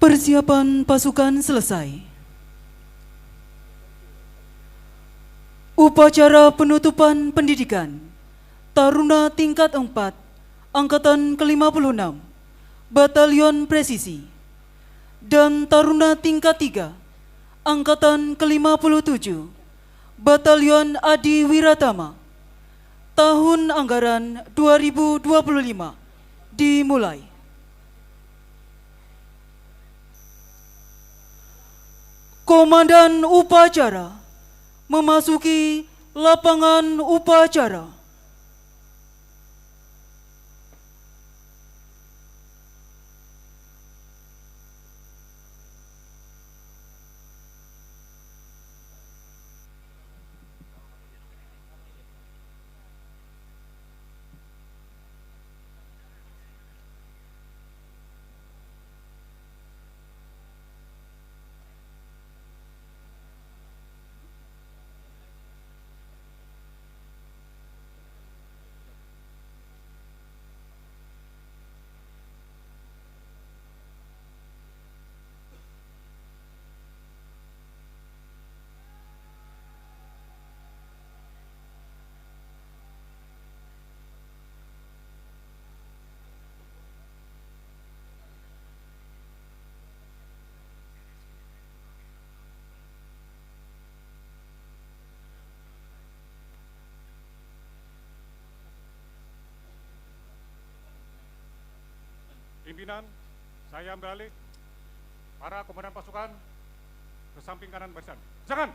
Persiapan pasukan selesai. Upacara penutupan pendidikan Taruna tingkat 4 Angkatan ke-56 Batalion Presisi dan Taruna tingkat 3 Angkatan ke-57 Batalion Adi Wiratama tahun anggaran 2025 dimulai. Komandan upacara memasuki lapangan upacara. Pimpinan, saya ambil alih. Para komandan pasukan ke samping kanan barisan. Jangan!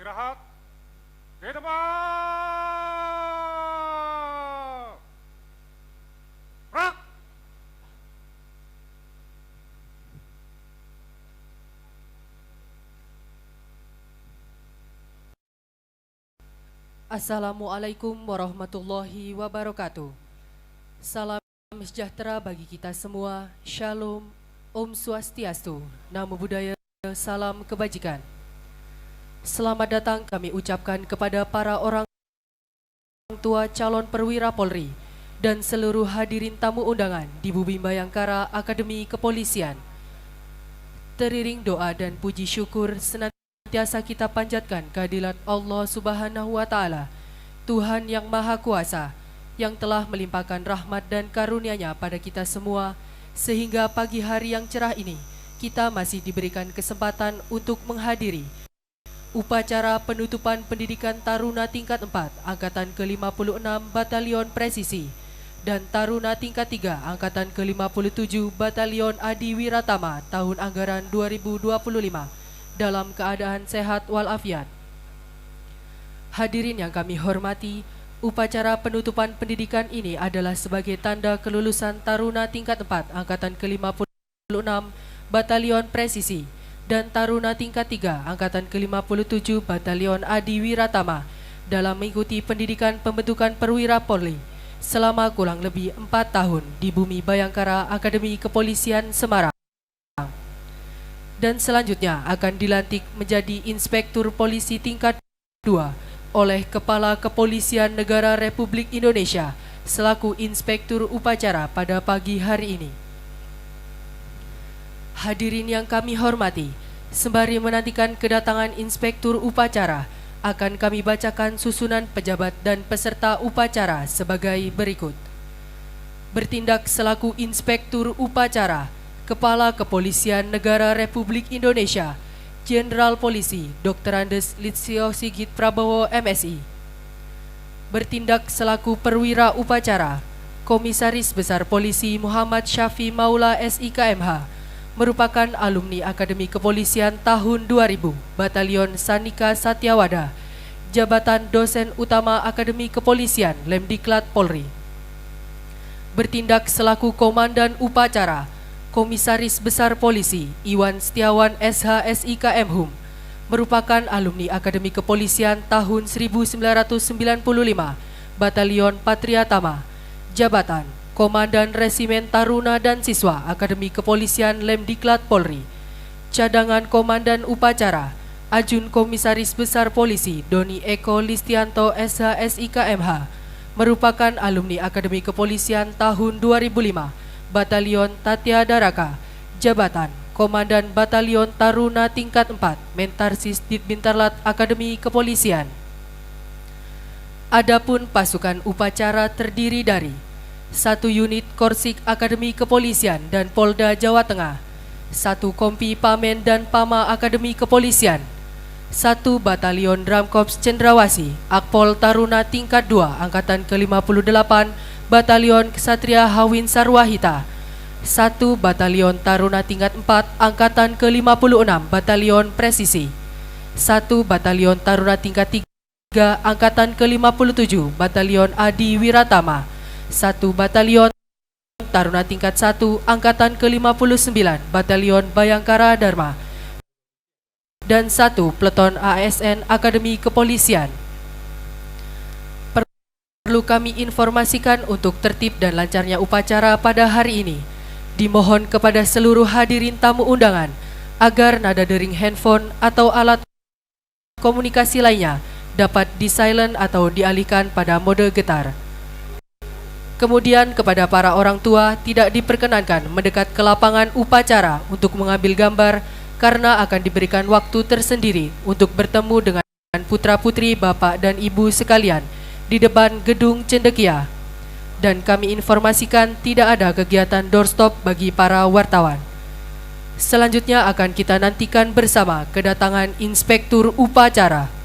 Istirahat. Ke depan. Rak. Assalamualaikum warahmatullahi wabarakatuh. Salam sejahtera bagi kita semua. Shalom, Om Swastiastu, Namo Buddhaya, salam kebajikan. Selamat datang kami ucapkan kepada para orang tua calon perwira Polri dan seluruh hadirin tamu undangan di Bumi Bayangkara Akademi Kepolisian. Teriring doa dan puji syukur senantiasa kita panjatkan kehadirat Allah Subhanahu wa Ta'ala, Tuhan yang Maha Kuasa, yang telah melimpahkan rahmat dan karunia-Nya pada kita semua, sehingga pagi hari yang cerah ini kita masih diberikan kesempatan untuk menghadiri upacara penutupan pendidikan Taruna tingkat 4 Angkatan ke-56 Batalion Presisi dan Taruna tingkat 3 Angkatan ke-57 Batalion Adi Wiratama tahun anggaran 2025 dalam keadaan sehat walafiat. Hadirin yang kami hormati, upacara penutupan pendidikan ini adalah sebagai tanda kelulusan Taruna tingkat 4 Angkatan ke-56 Batalion Presisi dan Taruna tingkat 3 Angkatan ke-57 Batalion Adi Wiratama dalam mengikuti pendidikan pembentukan perwira Polri selama kurang lebih 4 tahun di Bumi Bayangkara Akademi Kepolisian Semarang. Dan selanjutnya akan dilantik menjadi Inspektur Polisi tingkat 2 oleh Kepala Kepolisian Negara Republik Indonesia selaku Inspektur Upacara pada pagi hari ini. Hadirin yang kami hormati, sembari menantikan kedatangan Inspektur Upacara, akan kami bacakan susunan pejabat dan peserta upacara sebagai berikut. Bertindak selaku Inspektur Upacara, Kepala Kepolisian Negara Republik Indonesia, Jenderal Polisi Dr. Andes Listio Sigit Prabowo MSI. Bertindak selaku Perwira Upacara, Komisaris Besar Polisi Muhammad Syafi Maula SIKMH, merupakan alumni Akademi Kepolisian tahun 2000, Batalion Sanika Satyawada, jabatan Dosen Utama Akademi Kepolisian Lemdiklat Polri. Bertindak selaku Komandan Upacara, Komisaris Besar Polisi Iwan Setiawan SH SIKM Hum, merupakan alumni Akademi Kepolisian tahun 1995, Batalion Patriatama, jabatan Komandan Resimen Taruna dan Siswa Akademi Kepolisian Lemdiklat Polri, cadangan Komandan Upacara, Ajun Komisaris Besar Polisi Doni Eko Listianto SH.SIK.MH, merupakan alumni Akademi Kepolisian tahun 2005, Batalion Tatya Daraka, jabatan Komandan Batalion Taruna Tingkat 4, Mentarsis Ditbintarlat Akademi Kepolisian. Adapun pasukan upacara terdiri dari 1 unit Korsik Akademi Kepolisian dan Polda Jawa Tengah, 1 Kompi Pamen dan Pama Akademi Kepolisian, 1 Batalion Dramkorps Cendrawasih Akpol Taruna Tingkat 2 Angkatan ke-58 Batalion Ksatria Hawin Sarwahita, 1 Batalion Taruna Tingkat 4 Angkatan ke-56 Batalion Presisi, 1 Batalion Taruna Tingkat 3 Angkatan ke-57 Batalion Adi Wiratama, 1 Batalion Taruna Tingkat 1 Angkatan ke-59 Batalion Bayangkara Dharma, dan 1 Peleton ASN Akademi Kepolisian. Perlu kami informasikan untuk tertib dan lancarnya upacara pada hari ini. Dimohon kepada seluruh hadirin tamu undangan agar nada dering handphone atau alat komunikasi lainnya dapat di-silent atau dialihkan pada mode getar. Kemudian kepada para orang tua tidak diperkenankan mendekat ke lapangan upacara untuk mengambil gambar karena akan diberikan waktu tersendiri untuk bertemu dengan putra-putri Bapak dan Ibu sekalian di depan gedung cendekia. Dan kami informasikan tidak ada kegiatan doorstop bagi para wartawan. Selanjutnya akan kita nantikan bersama kedatangan Inspektur Upacara.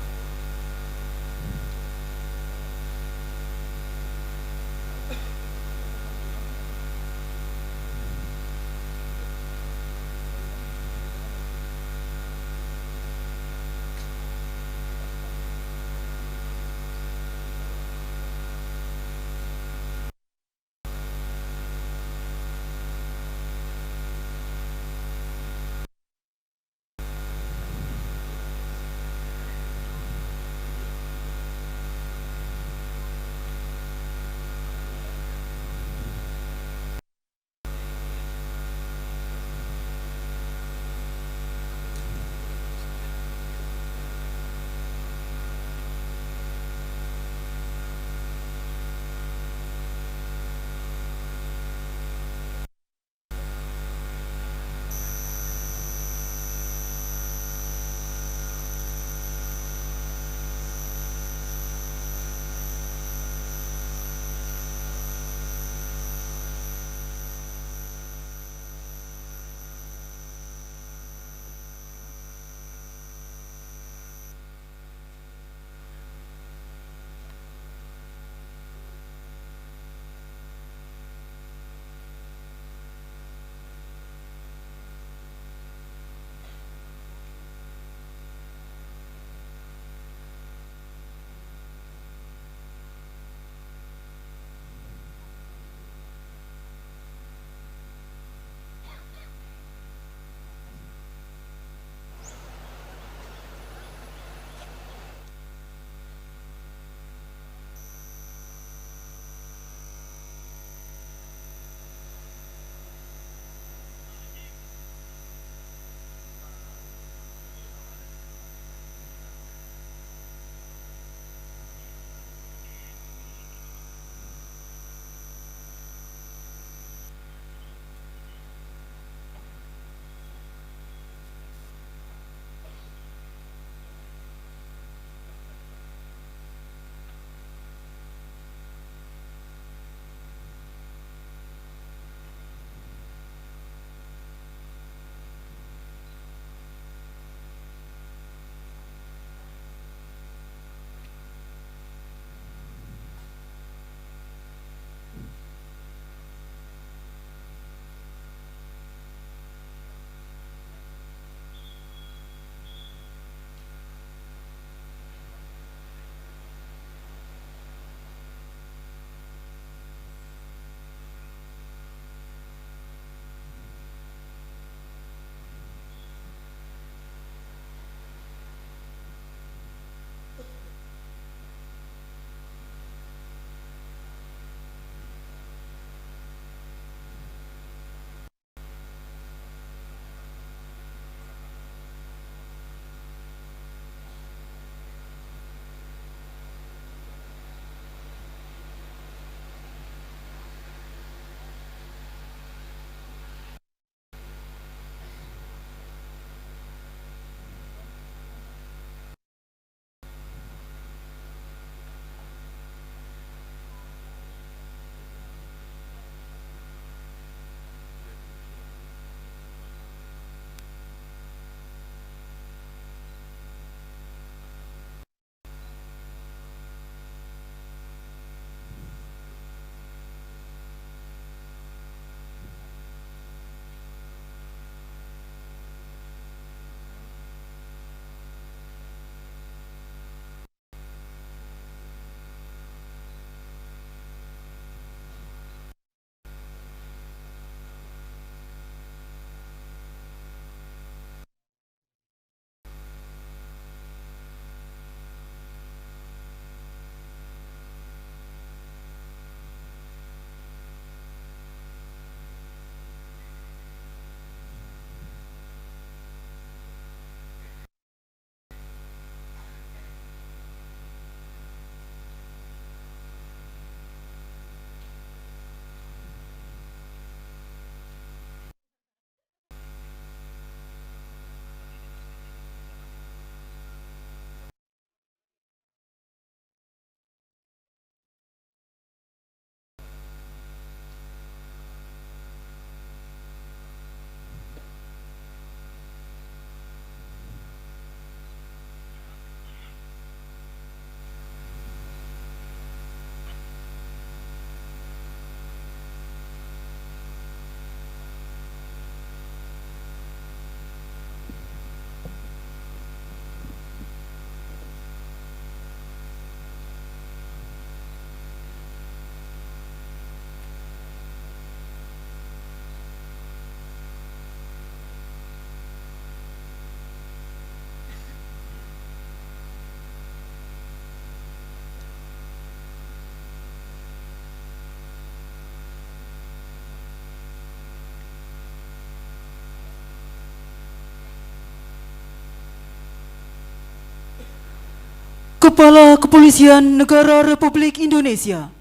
Kepala Kepolisian Negara Republik Indonesia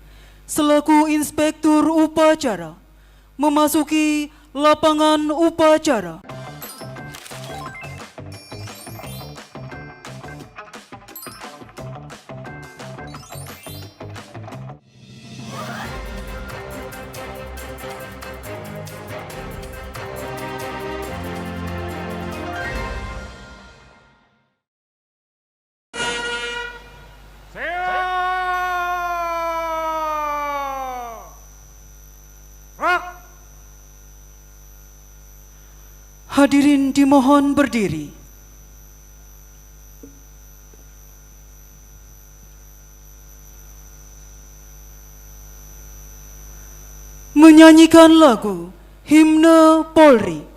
selaku Inspektur Upacara memasuki lapangan upacara. Hadirin dimohon berdiri. Menyanyikan lagu Himne Polri.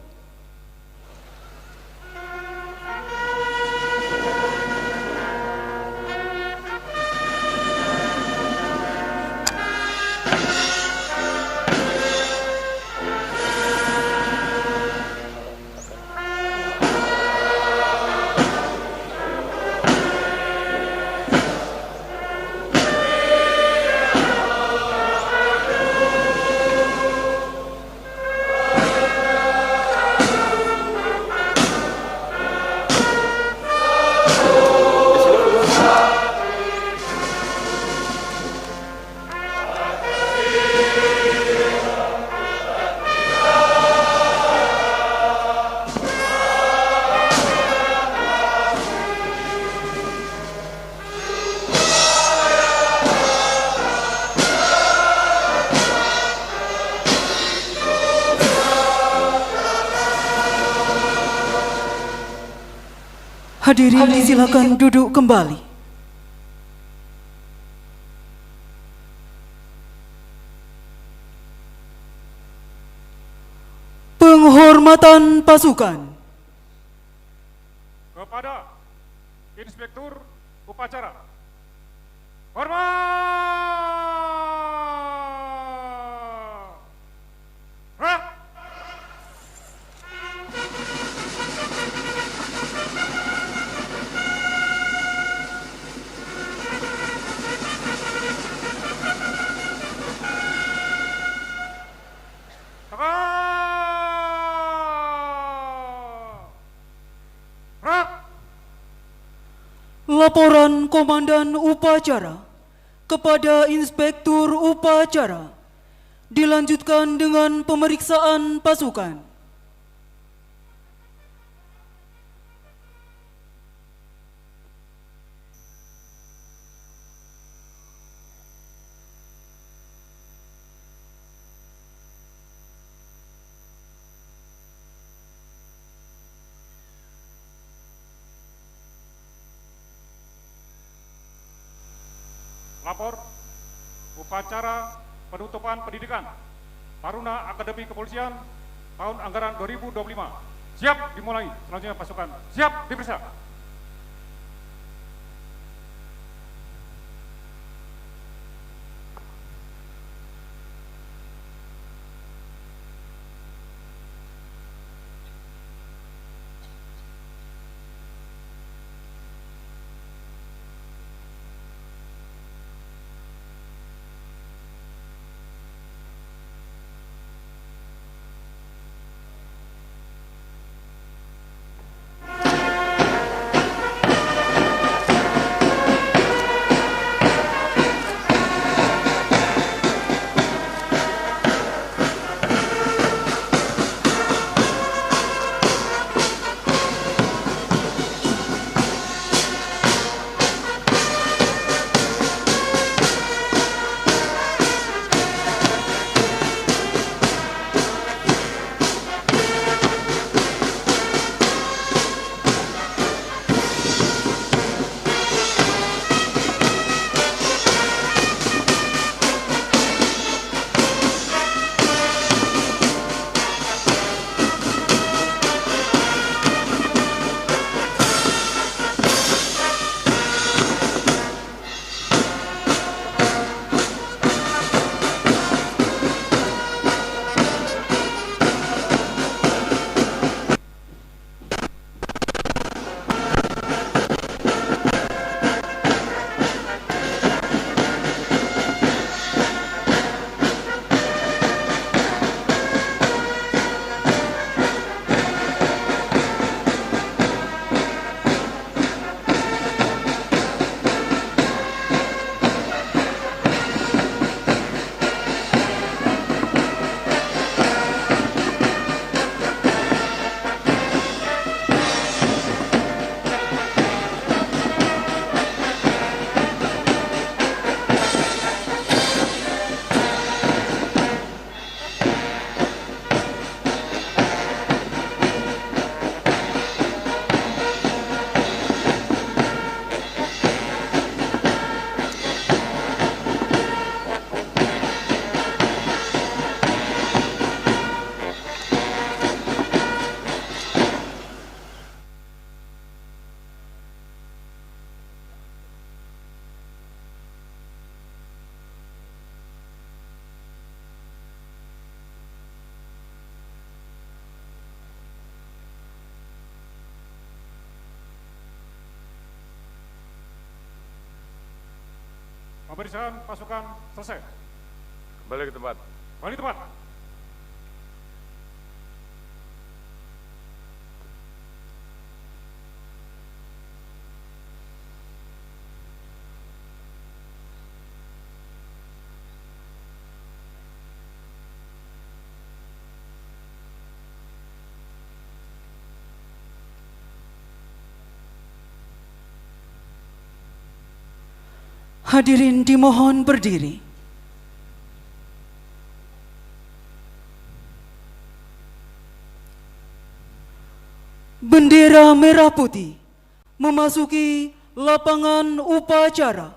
Hadirin disilakan duduk kembali. Penghormatan pasukan kepada Inspektur Upacara. Hormat! Hah? Laporan Komandan Upacara kepada Inspektur Upacara dilanjutkan dengan pemeriksaan pasukan. Lapor upacara penutupan pendidikan Taruna Akademi Kepolisian tahun anggaran 2025. Siap dimulai. Selanjutnya pasukan siap diperiksa. Pemeriksaan pasukan selesai. Kembali ke tempat. Kembali tempat. Hadirin dimohon berdiri. Bendera merah putih memasuki lapangan upacara.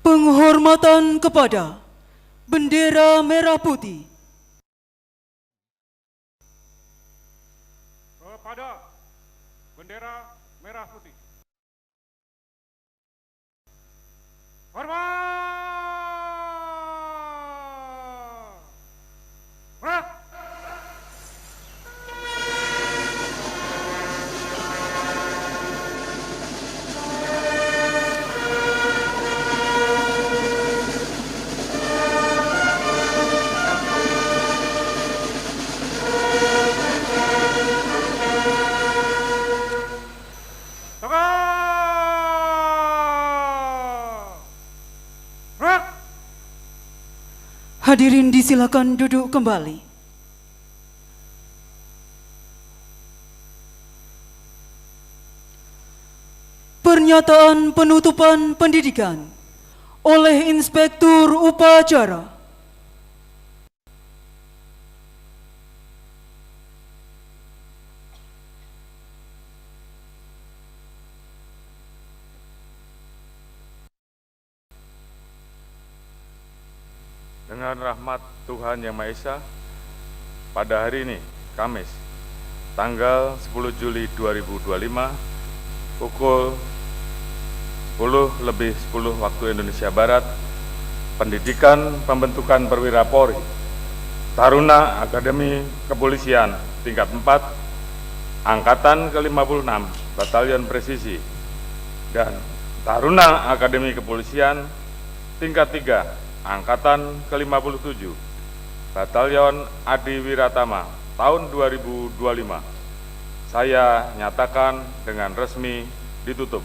Penghormatan kepada bendera merah putih. Kepada bendera merah putih. Hormat! Hormat! Hormat! Hadirin disilakan duduk kembali. Pernyataan penutupan pendidikan oleh Inspektur Upacara. Dengan rahmat Tuhan Yang Maha Esa, pada hari ini, Kamis, tanggal 10 Juli 2025, pukul 10:10 waktu Indonesia Barat, Pendidikan Pembentukan Perwira Polri, Taruna Akademi Kepolisian tingkat 4, Angkatan ke-56, Batalion Presisi, dan Taruna Akademi Kepolisian tingkat 3, Angkatan ke-57, Batalion Adi Wiratama tahun 2025. Saya nyatakan dengan resmi ditutup.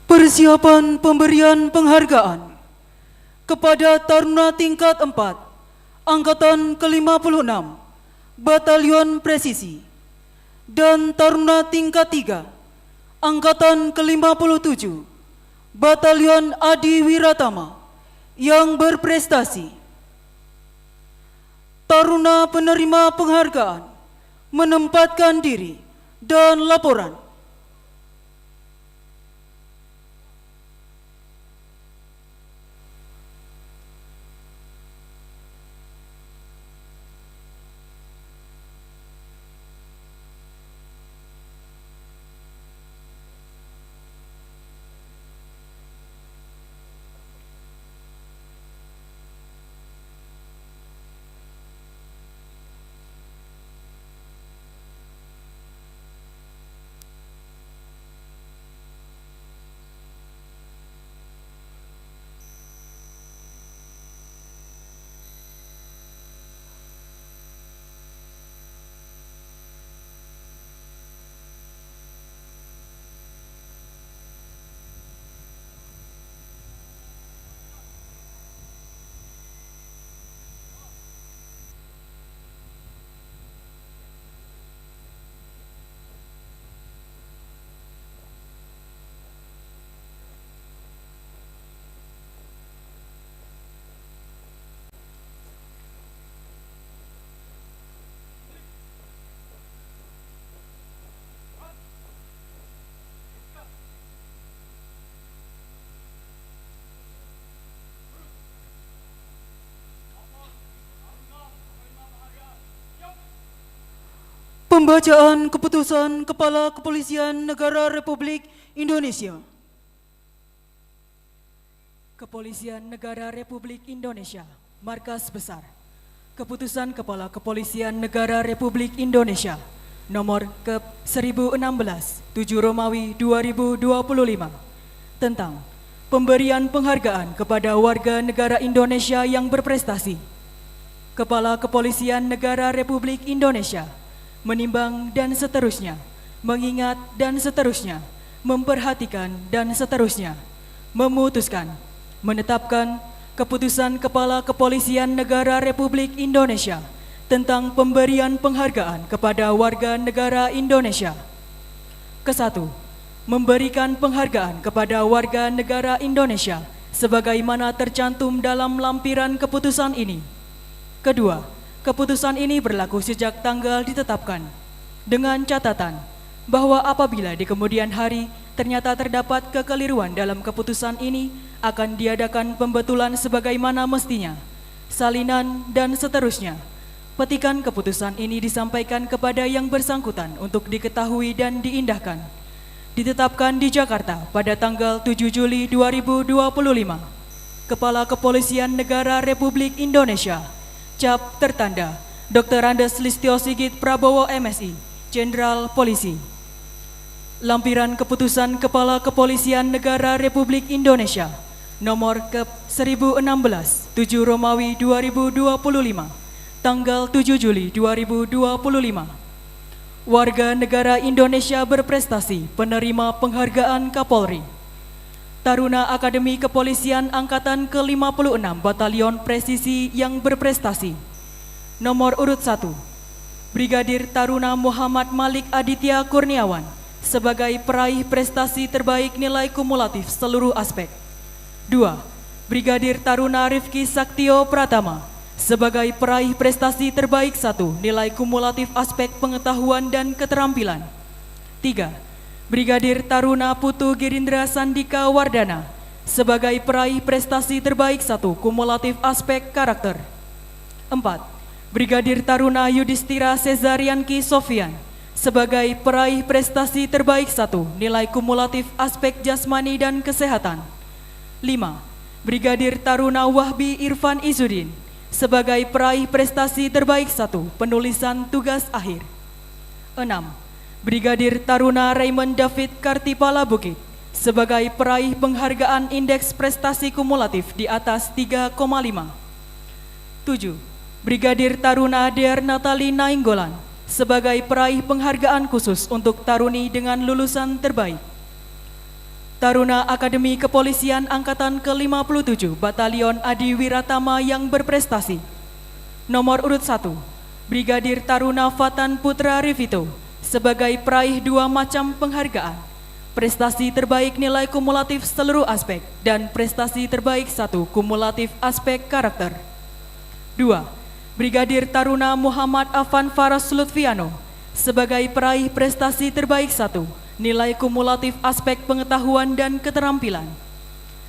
Persiapan pemberian penghargaan kepada Taruna tingkat 4, Angkatan ke-56, Batalion Presisi, dan Taruna tingkat 3, Angkatan ke-57, Batalion Adi Wiratama yang berprestasi. Taruna penerima penghargaan menempatkan diri dan laporan. Pembacaan Keputusan Kepala Kepolisian Negara Republik Indonesia. Kepolisian Negara Republik Indonesia, Markas Besar. Keputusan Kepala Kepolisian Negara Republik Indonesia nomor ke-1016 7 Romawi 2025 tentang pemberian penghargaan kepada warga negara Indonesia yang berprestasi. Kepala Kepolisian Negara Republik Indonesia menimbang dan seterusnya, mengingat dan seterusnya, memperhatikan dan seterusnya, memutuskan, menetapkan Keputusan Kepala Kepolisian Negara Republik Indonesia tentang pemberian penghargaan kepada warga negara Indonesia. Kesatu, memberikan penghargaan kepada warga negara Indonesia sebagaimana tercantum dalam lampiran keputusan ini. Kedua, keputusan ini berlaku sejak tanggal ditetapkan, dengan catatan bahwa apabila di kemudian hari ternyata terdapat kekeliruan dalam keputusan ini, akan diadakan pembetulan sebagaimana mestinya, salinan dan seterusnya. Petikan keputusan ini disampaikan kepada yang bersangkutan untuk diketahui dan diindahkan. Ditetapkan di Jakarta pada tanggal 7 Juli 2025. Kepala Kepolisian Negara Republik Indonesia, Cap tertanda Dr. Andes Listio Sigit Prabowo MSI, Jenderal Polisi. Lampiran Keputusan Kepala Kepolisian Negara Republik Indonesia nomor ke-1016 7 Romawi 2025 tanggal 7 Juli 2025. Warga negara Indonesia berprestasi penerima penghargaan Kapolri. Taruna Akademi Kepolisian Angkatan ke-56 Batalion Presisi yang berprestasi. Nomor urut 1, Brigadir Taruna Muhammad Malik Aditya Kurniawan sebagai peraih prestasi terbaik nilai kumulatif seluruh aspek. 2. Brigadir Taruna Rifki Saktio Pratama sebagai peraih prestasi terbaik 1 nilai kumulatif aspek pengetahuan dan keterampilan. 3. Brigadir Taruna Putu Girindra Sandika Wardana sebagai peraih prestasi terbaik 1 kumulatif aspek karakter. 4. Brigadir Taruna Yudhistira Sezarianki Sofian sebagai peraih prestasi terbaik 1 nilai kumulatif aspek jasmani dan kesehatan. 5. Brigadir Taruna Wahbi Irfan Izudin sebagai peraih prestasi terbaik 1 penulisan tugas akhir. 6. Brigadir Taruna Raymond David Kartipala Bukit sebagai peraih penghargaan indeks prestasi kumulatif di atas 3,5. 7. Brigadir Taruna Dear Natali Nainggolan sebagai peraih penghargaan khusus untuk taruni dengan lulusan terbaik. Taruna Akademi Kepolisian Angkatan ke-57 Batalion Adi Wiratama yang berprestasi. Nomor urut 1, Brigadir Taruna Fatan Putra Rivito sebagai peraih 2 macam penghargaan, prestasi terbaik nilai kumulatif seluruh aspek dan prestasi terbaik 1 kumulatif aspek karakter. 2. Brigadir Taruna Muhammad Afan Faras Lutfiano sebagai peraih prestasi terbaik 1 nilai kumulatif aspek pengetahuan dan keterampilan.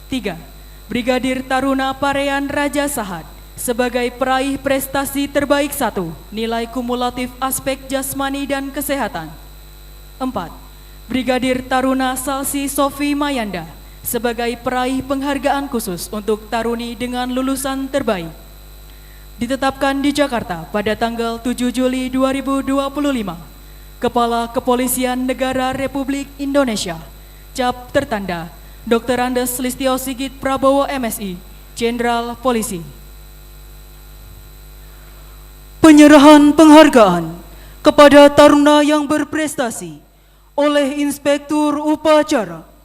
3. Brigadir Taruna Parean Raja Sahat sebagai peraih prestasi terbaik 1 nilai kumulatif aspek jasmani dan kesehatan. 4. Brigadir Taruna Salsi Sofi Mayanda sebagai peraih penghargaan khusus untuk taruni dengan lulusan terbaik. Ditetapkan di Jakarta pada tanggal 7 Juli 2025. Kepala Kepolisian Negara Republik Indonesia, Cap tertanda Dr. Andes Listio Sigit Prabowo MSI, Jenderal Polisi. Penyerahan penghargaan kepada taruna yang berprestasi oleh Inspektur Upacara.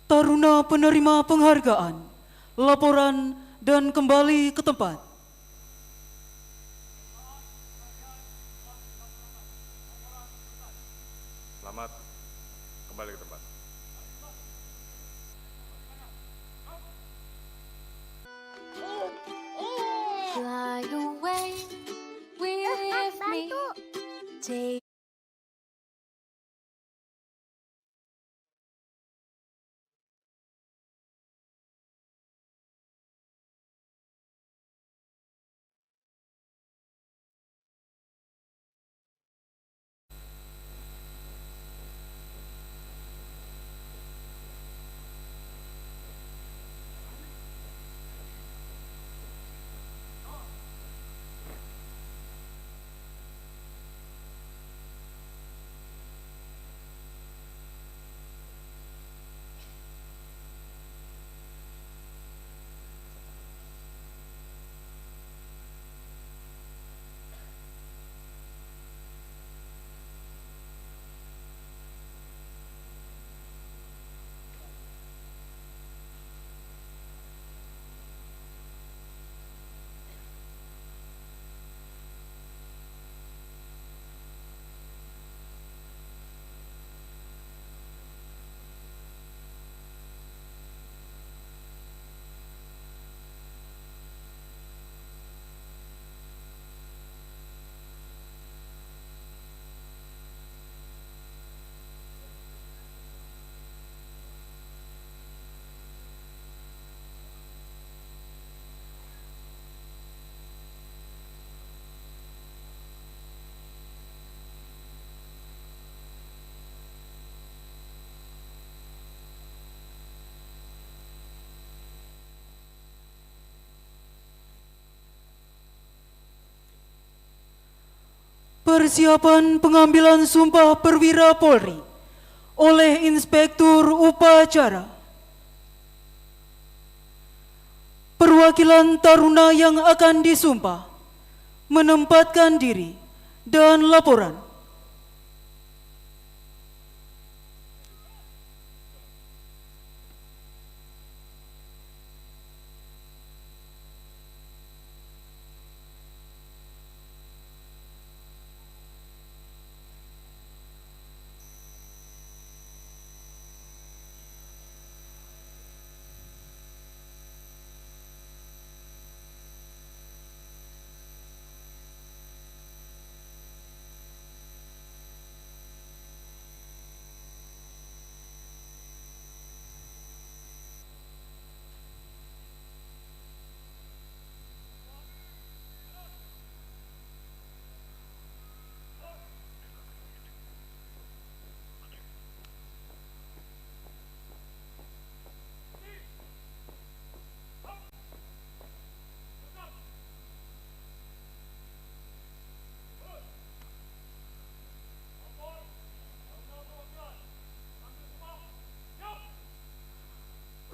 taruna penerima penghargaan, laporan, dan kembali ke tempat. Selamat kembali ke tempat. Fly away with me. Take Persiapan pengambilan sumpah perwira Polri oleh Inspektur Upacara. Perwakilan taruna yang akan disumpah menempatkan diri dan laporan.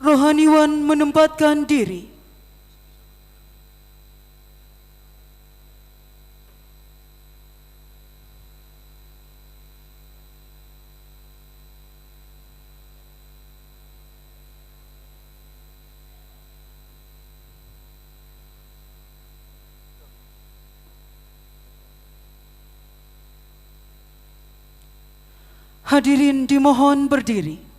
Rohaniwan menempatkan diri. Hadirin dimohon berdiri.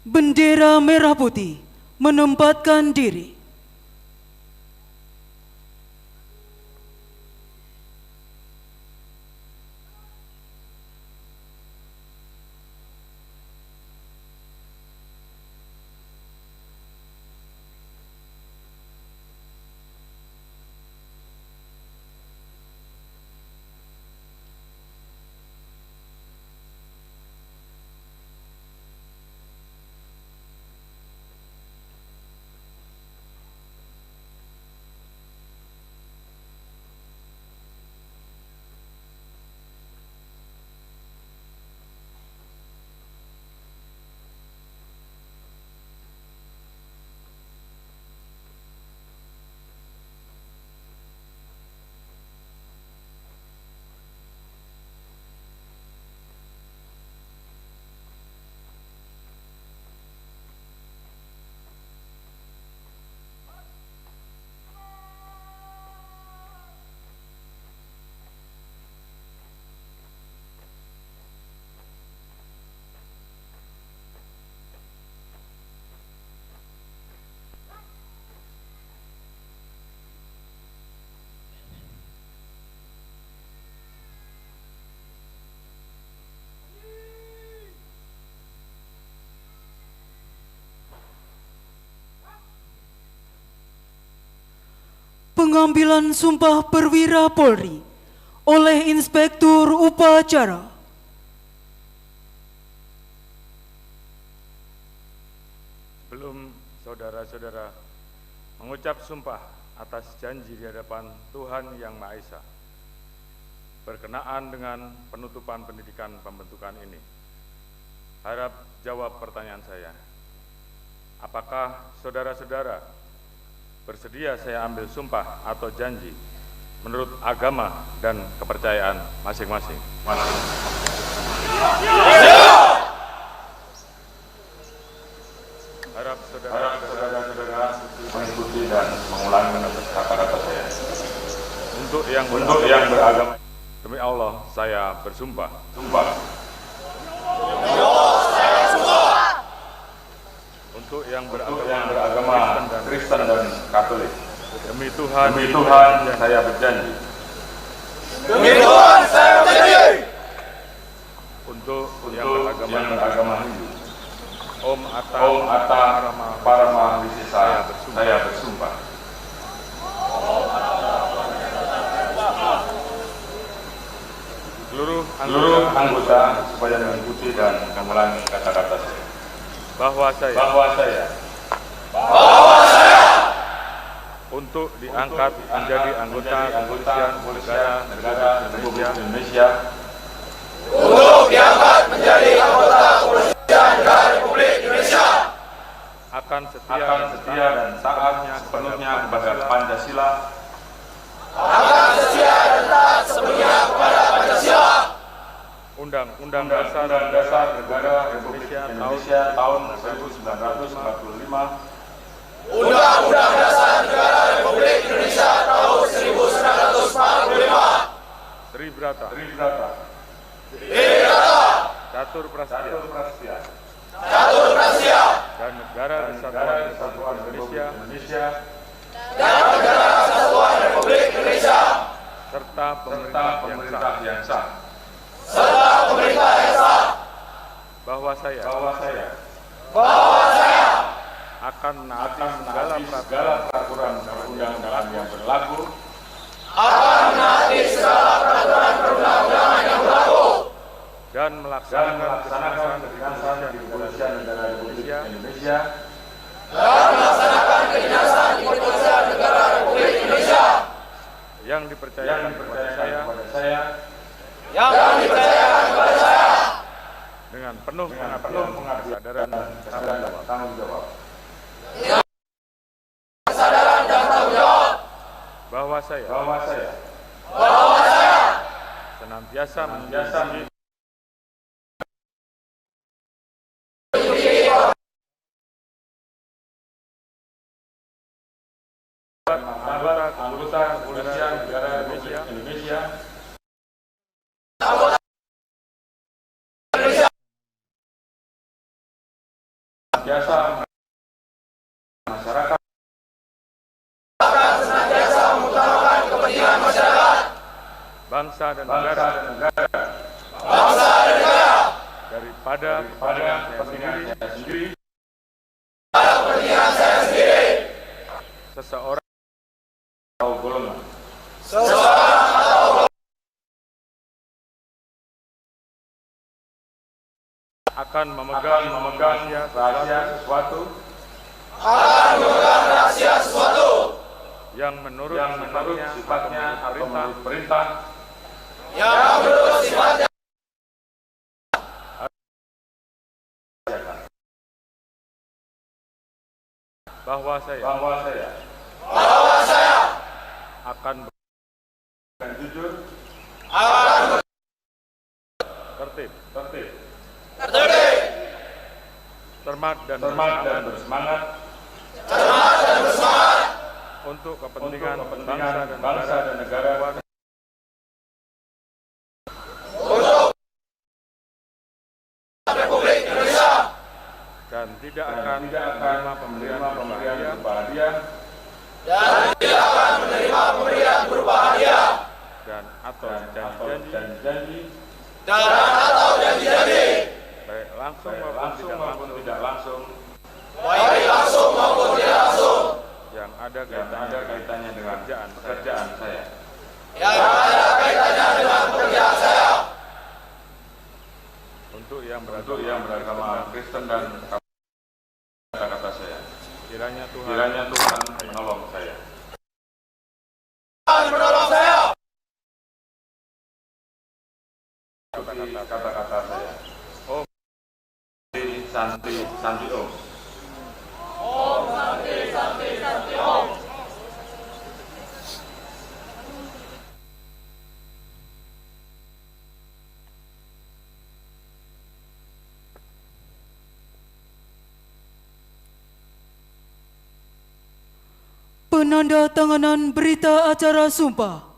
Bendera merah putih menempatkan diri. pengambilan sumpah perwira Polri oleh Inspektur Upacara. Sebelum saudara-saudara mengucap sumpah atas janji di hadapan Tuhan Yang Maha Esa, berkenaan dengan penutupan pendidikan pembentukan ini, harap jawab pertanyaan saya. Apakah saudara-saudara bersedia saya ambil sumpah atau janji menurut agama dan kepercayaan masing-masing? Harap saudara-saudara mengikuti dan mengulangi kata-kata saya. Untuk yang beragama, demi Allah saya bersumpah. Untuk yang beragama Kristen dan Katolik, demi Tuhan saya berjanji. Untuk yang beragama Hindu, Om Atta Parama Wisesa saya bersumpah. Seluruh anggota supaya mengikuti dan mengulangi kata-kata saya. Bahwa saya untuk diangkat menjadi anggota kepolisian negara Republik Indonesia, akan setia dan taat sepenuhnya kepada Pancasila, Undang-Undang Dasar Negara Republik Indonesia tahun 1945, Undang-Undang Dasar Negara Republik Indonesia tahun 1945, Tribrata, Catur Prastia, dan Negara Kesatuan Republik Indonesia, serta pemerintah yang sah. Bahwa saya akan menaati segala peraturan perundang-undangan yang berlaku, dan melaksanakan kedinasan di Kepolisian Negara Republik Indonesia, yang dipercayakan kepada saya dengan penuh kesadaran dan tanggung jawab. Bahwa saya senantiasa menjadi anggota kepolisian negara Republik Indonesia, biasa masyarakat, mengutamakan kepentingan masyarakat, bangsa dan negara, daripada kepentingan saya sendiri, seseorang atau golongan, akan memegang rahasia sesuatu yang menurut sifatnya atau menurut perintah bahwa saya akan jujur, tertib, cermat dan bersemangat untuk kepentingan bangsa dan negara, Republik Indonesia, dan tidak akan menerima pemberian berupa hadiah dan atau janji baik langsung maupun tidak langsung, yang ada kaitannya dengan pekerjaan Kiranya Tuhan menolong saya. Kata-kata saya. Om Santi Santi Om. Penanda tanganan berita acara sumpah.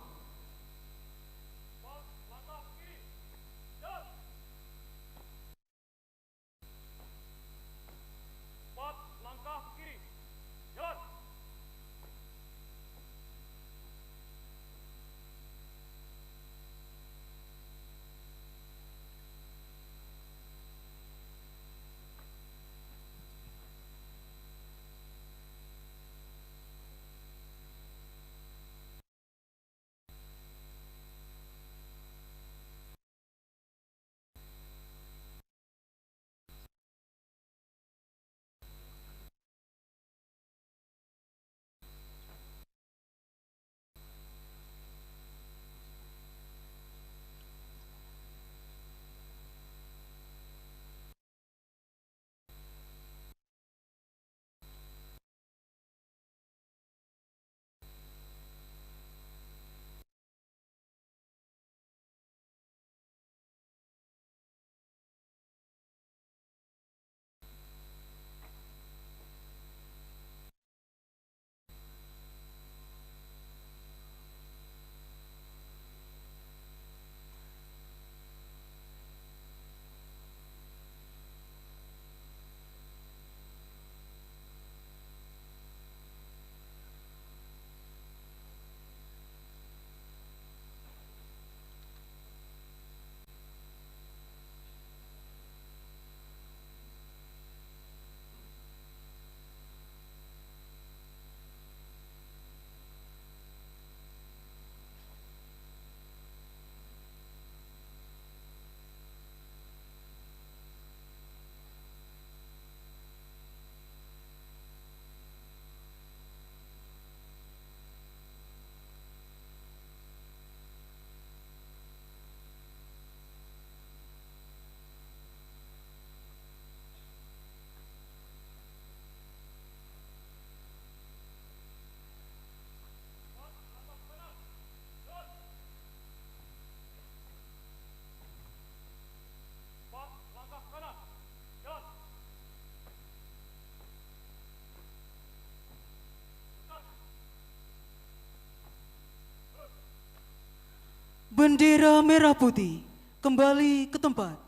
Bendera merah putih kembali ke tempat.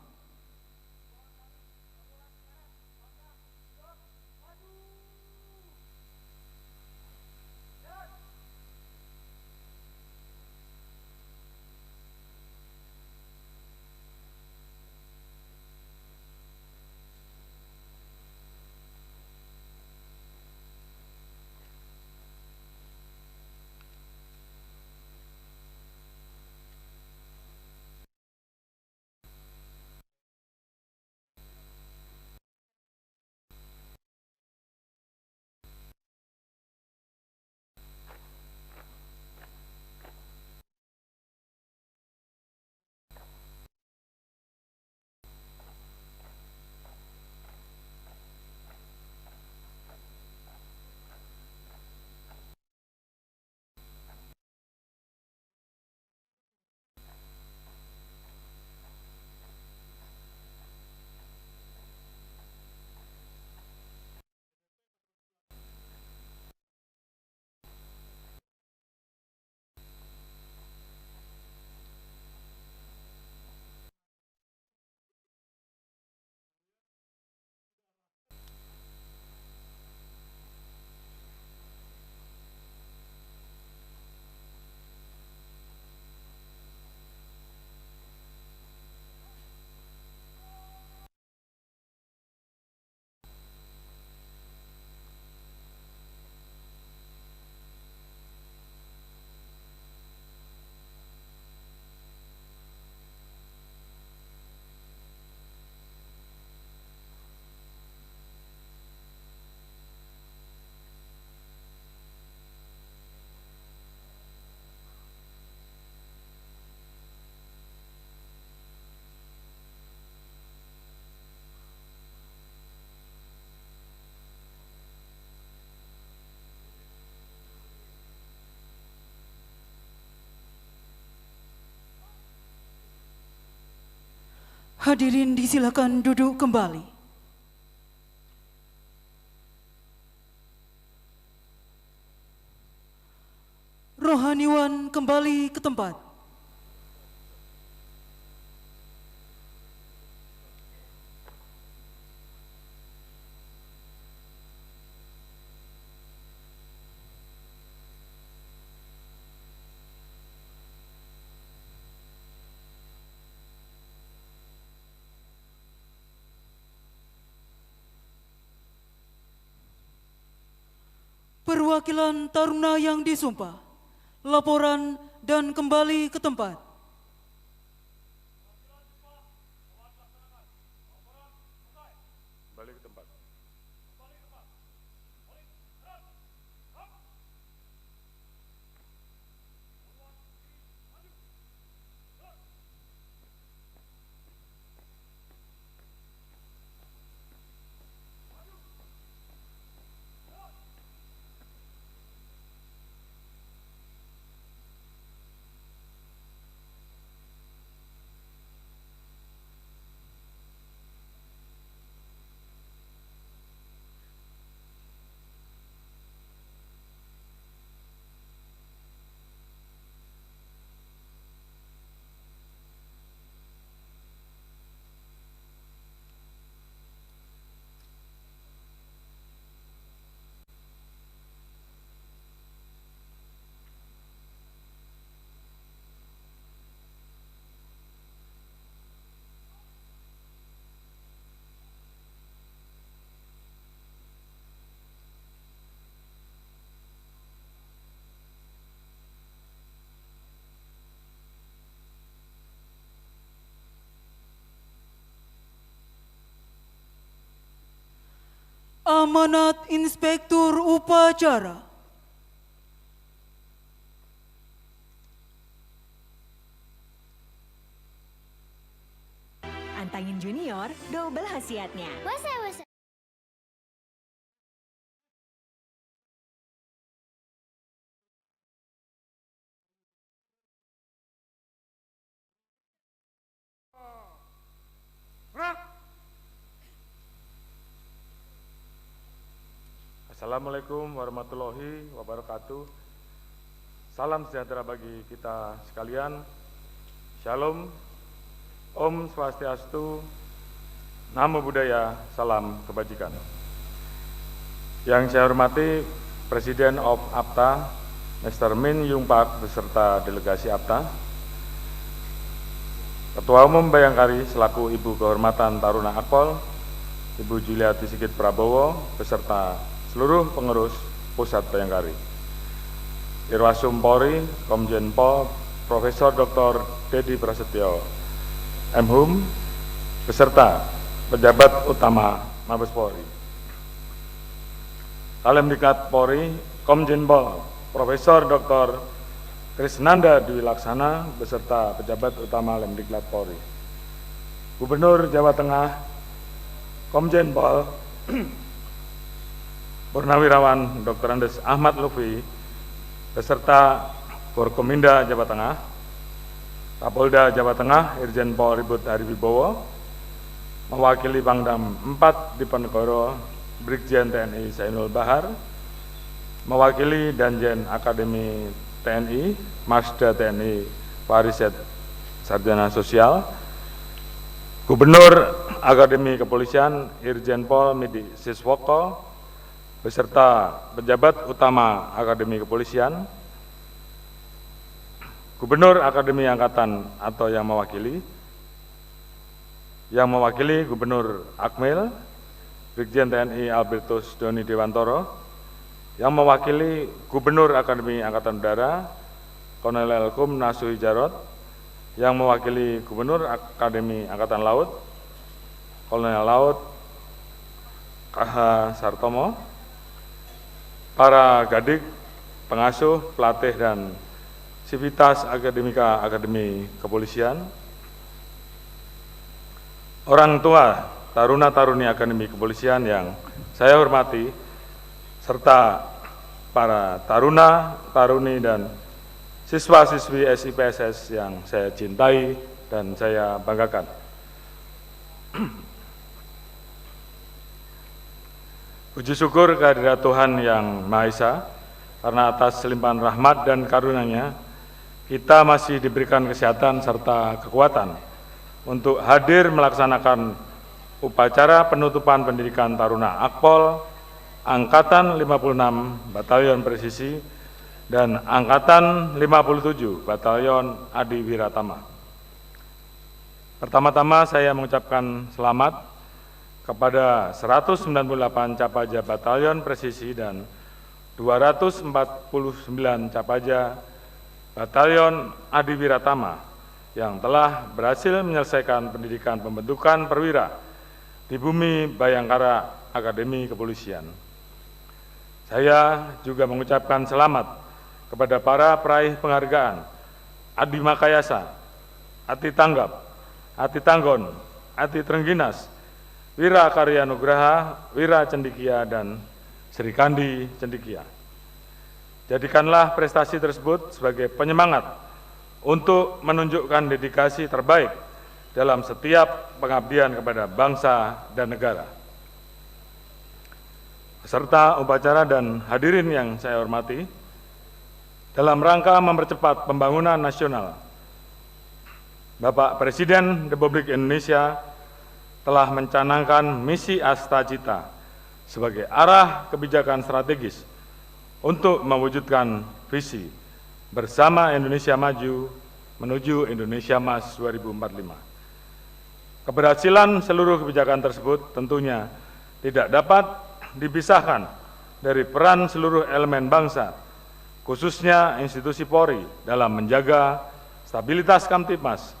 Hadirin disilakan duduk kembali. Rohaniwan kembali ke tempat. Perwakilan taruna yang disumpah, laporan dan kembali ke tempat. Kembali ke tempat. Amanat Inspektur Upacara. Antangin Junior, double khasiatnya. Wasa. Gerak! Assalamualaikum warahmatullahi wabarakatuh. Salam sejahtera bagi kita sekalian. Shalom, Om Swastiastu, Namo Buddhaya, salam kebajikan. Yang saya hormati Presiden of APTA, Mr. Min Yung Pak beserta delegasi APTA, Ketua Umum Bayangkari selaku Ibu Kehormatan Taruna Akpol, Ibu Juliati Sigit Prabowo beserta seluruh pengurus Pusat Bayangkari, Irwasum Polri, Komjen Pol Profesor Dr. Dedi Prasetyo, MHum, beserta pejabat utama Mabes Polri, Kalemdiklat Polri, Komjen Pol Profesor Dr. Krisnanda Dwi Laksana, beserta pejabat utama Lemdiklat Polri, Gubernur Jawa Tengah, Komjen Pol Purnawirawan Dr. Andes Ahmad Lutfi beserta Forkominda Jawa Tengah, Kapolda Jawa Tengah Irjen Pol Ribut Hariwibowo, mewakili Pangdam 4 Diponegoro Brigjen TNI Zainul Bahar, mewakili Danjen Akademi TNI Masda TNI Pariset Sarjana Sosial, Gubernur Akademi Kepolisian Irjen Pol Midi Siswoko beserta pejabat utama Akademi Kepolisian, Gubernur Akademi Angkatan atau yang mewakili Gubernur Akmil, Brigjen TNI Albertus Doni Dewantoro, yang mewakili Gubernur Akademi Angkatan Udara, Kolonel Kum Nasuhi Jarot, yang mewakili Gubernur Akademi Angkatan Laut, Kolonel Laut KH Sartomo, para gadik, pengasuh, pelatih, dan sivitas akademika Akademi Kepolisian, orang tua taruna-taruni Akademi Kepolisian yang saya hormati, serta para taruna, taruni, dan siswa-siswi SIPSS yang saya cintai dan saya banggakan. Puji syukur kehadirat Tuhan Yang Maha Esa, karena atas limpahan rahmat dan karunia-Nya, kita masih diberikan kesehatan serta kekuatan untuk hadir melaksanakan upacara penutupan pendidikan Taruna Akpol Angkatan 56 Batalion Presisi dan Angkatan 57 Batalion Adi Wiratama. Pertama-tama saya mengucapkan selamat kepada 198 Capaja Batalion Presisi dan 249 Capaja Batalion Adi Wiratama yang telah berhasil menyelesaikan pendidikan pembentukan perwira di bumi Bayangkara Akademi Kepolisian. Saya juga mengucapkan selamat kepada para peraih penghargaan Adi Makayasa, Ati Tanggap, Ati Tanggon, Ati Trengginas, Wira Karya Nugraha, Wira Cendikia, dan Sri Kandi Cendikia. Jadikanlah prestasi tersebut sebagai penyemangat untuk menunjukkan dedikasi terbaik dalam setiap pengabdian kepada bangsa dan negara. Peserta upacara dan hadirin yang saya hormati, dalam rangka mempercepat pembangunan nasional, Bapak Presiden Republik Indonesia telah mencanangkan misi Astacita sebagai arah kebijakan strategis untuk mewujudkan visi bersama Indonesia Maju menuju Indonesia Emas 2045. Keberhasilan seluruh kebijakan tersebut tentunya tidak dapat dipisahkan dari peran seluruh elemen bangsa, khususnya institusi Polri dalam menjaga stabilitas Kamtipmas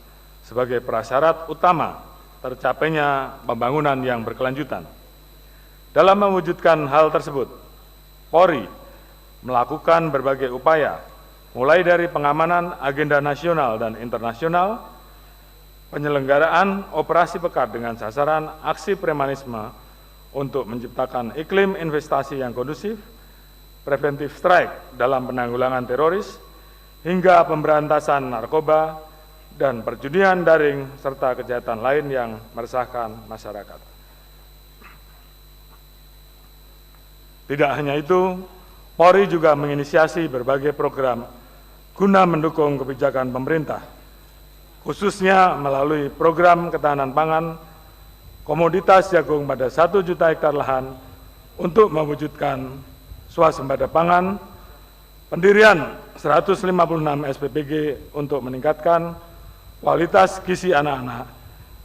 sebagai prasyarat utama tercapainya pembangunan yang berkelanjutan. Dalam mewujudkan hal tersebut, Polri melakukan berbagai upaya, mulai dari pengamanan agenda nasional dan internasional, penyelenggaraan operasi pekat dengan sasaran aksi premanisme untuk menciptakan iklim investasi yang kondusif, preventif strike dalam penanggulangan teroris, hingga pemberantasan narkoba, dan perjudian daring, serta kejahatan lain yang meresahkan masyarakat. Tidak hanya itu, Polri juga menginisiasi berbagai program guna mendukung kebijakan pemerintah, khususnya melalui program ketahanan pangan komoditas jagung pada 1 juta hektar lahan untuk mewujudkan swasembada pangan, pendirian 156 SPPG untuk meningkatkan kualitas gizi anak-anak,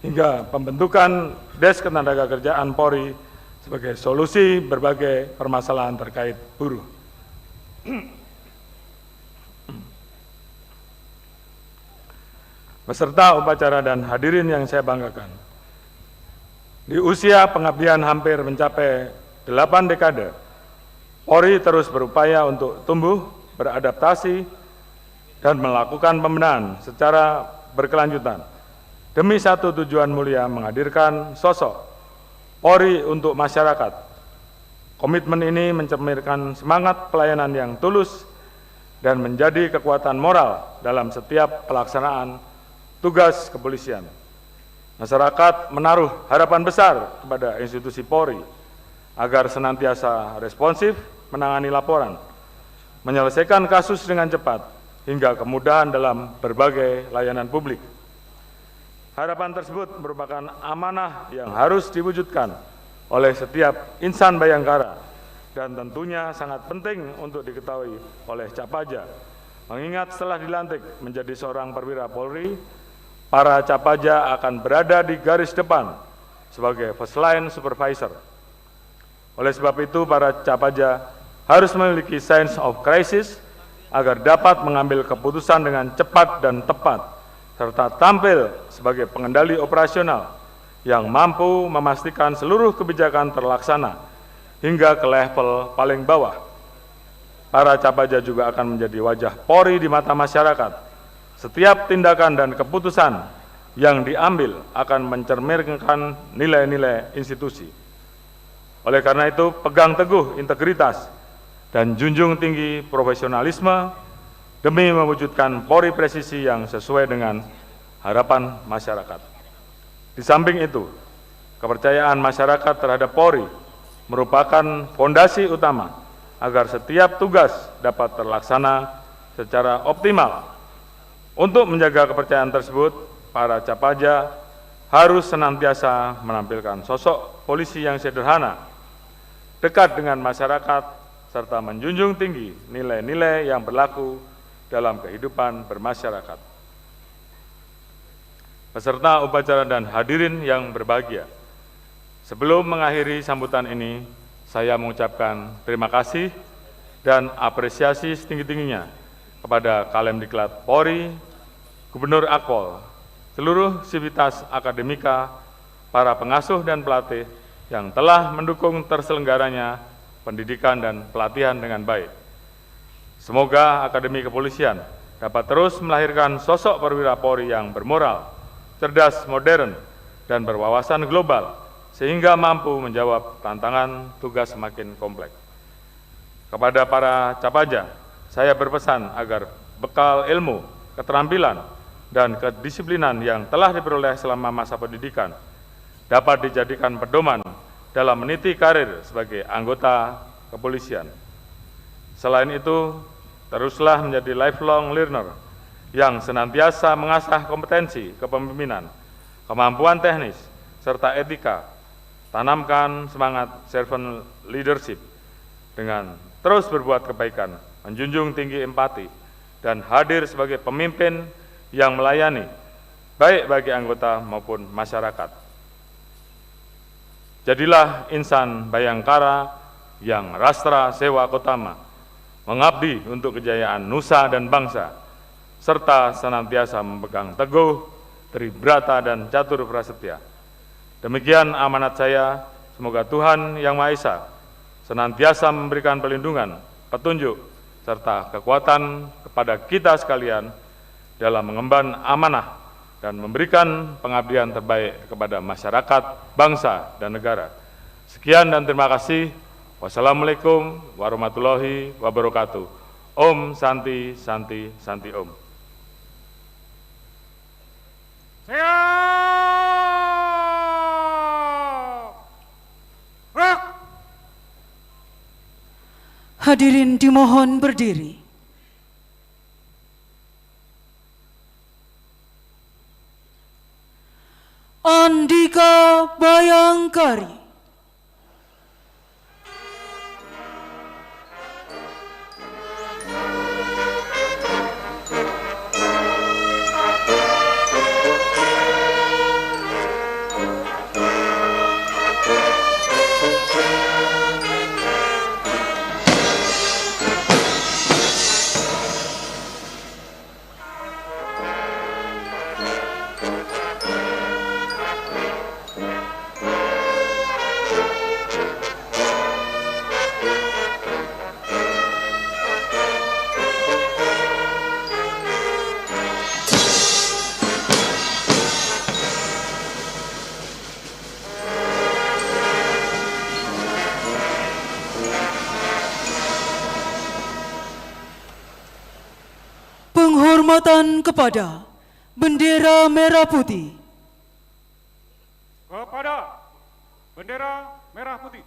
hingga pembentukan Des Ketenagakerjaan Polri sebagai solusi berbagai permasalahan terkait buruh. Peserta upacara dan hadirin yang saya banggakan, di usia pengabdian hampir mencapai 8 dekade, Polri terus berupaya untuk tumbuh, beradaptasi, dan melakukan pembenahan secara berkelanjutan demi satu tujuan mulia, menghadirkan sosok Polri untuk masyarakat. Komitmen ini mencerminkan semangat pelayanan yang tulus dan menjadi kekuatan moral dalam setiap pelaksanaan tugas kepolisian. Masyarakat menaruh harapan besar kepada institusi Polri agar senantiasa responsif menangani laporan, menyelesaikan kasus dengan cepat, hingga kemudahan dalam berbagai layanan publik. Harapan tersebut merupakan amanah yang harus diwujudkan oleh setiap insan Bayangkara dan tentunya sangat penting untuk diketahui oleh Capaja, mengingat setelah dilantik menjadi seorang perwira Polri, para Capaja akan berada di garis depan sebagai first line supervisor. Oleh sebab itu, para Capaja harus memiliki sense of crisis agar dapat mengambil keputusan dengan cepat dan tepat, serta tampil sebagai pengendali operasional yang mampu memastikan seluruh kebijakan terlaksana hingga ke level paling bawah. Para Capaja juga akan menjadi wajah Polri di mata masyarakat. Setiap tindakan dan keputusan yang diambil akan mencerminkan nilai-nilai institusi. Oleh karena itu, pegang teguh integritas dan junjung tinggi profesionalisme demi mewujudkan Polri presisi yang sesuai dengan harapan masyarakat. Di samping itu, kepercayaan masyarakat terhadap Polri merupakan fondasi utama agar setiap tugas dapat terlaksana secara optimal. Untuk menjaga kepercayaan tersebut, para Capaja harus senantiasa menampilkan sosok polisi yang sederhana, dekat dengan masyarakat, serta menjunjung tinggi nilai-nilai yang berlaku dalam kehidupan bermasyarakat. Peserta upacara dan hadirin yang berbahagia, sebelum mengakhiri sambutan ini, saya mengucapkan terima kasih dan apresiasi setinggi-tingginya kepada Kalemdiklat Polri, Gubernur Akpol, seluruh sivitas akademika, para pengasuh dan pelatih yang telah mendukung terselenggaranya pendidikan dan pelatihan dengan baik. Semoga Akademi Kepolisian dapat terus melahirkan sosok perwira Polri yang bermoral, cerdas, modern, dan berwawasan global, sehingga mampu menjawab tantangan tugas semakin kompleks. Kepada para Capaja, saya berpesan agar bekal ilmu, keterampilan, dan kedisiplinan yang telah diperoleh selama masa pendidikan dapat dijadikan pedoman dalam meniti karir sebagai anggota kepolisian. Selain itu, teruslah menjadi lifelong learner yang senantiasa mengasah kompetensi kepemimpinan, kemampuan teknis, serta etika. Tanamkan semangat servant leadership dengan terus berbuat kebaikan, menjunjung tinggi empati, dan hadir sebagai pemimpin yang melayani, baik bagi anggota maupun masyarakat. Jadilah insan Bayangkara yang rastra sewa kotama, mengabdi untuk kejayaan nusa dan bangsa, serta senantiasa memegang teguh, tribrata, dan catur prasetya. Demikian amanat saya, semoga Tuhan Yang Maha Esa senantiasa memberikan perlindungan, petunjuk, serta kekuatan kepada kita sekalian dalam mengemban amanah dan memberikan pengabdian terbaik kepada masyarakat, bangsa, dan negara. Sekian dan terima kasih. Wassalamualaikum warahmatullahi wabarakatuh. Om Santi Santi Santi Om. Siap! Gerak! Hadirin dimohon berdiri. Andika Bayangkari. Penghormatan kepada bendera merah putih. Kepada bendera merah putih.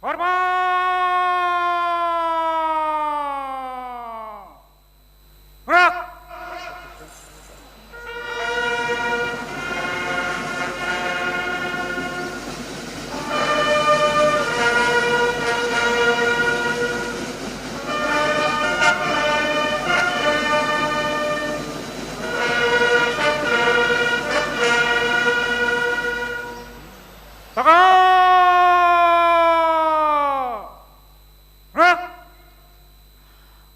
Hormat! Gerak!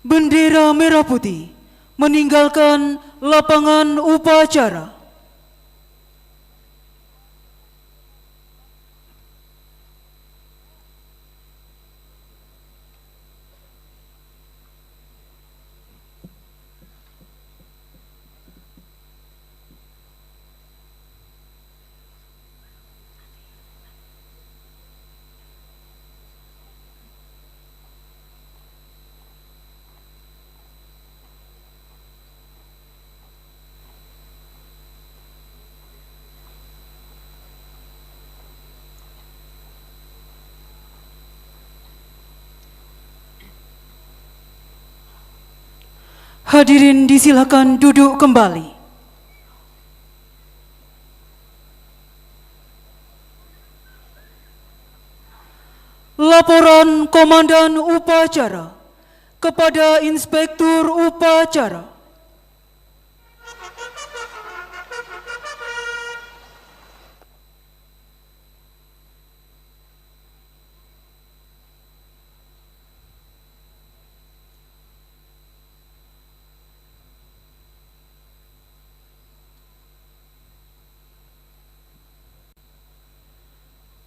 Bendera merah putih meninggalkan lapangan upacara. Hadirin disilakan duduk kembali. Laporan Komandan Upacara kepada Inspektur Upacara.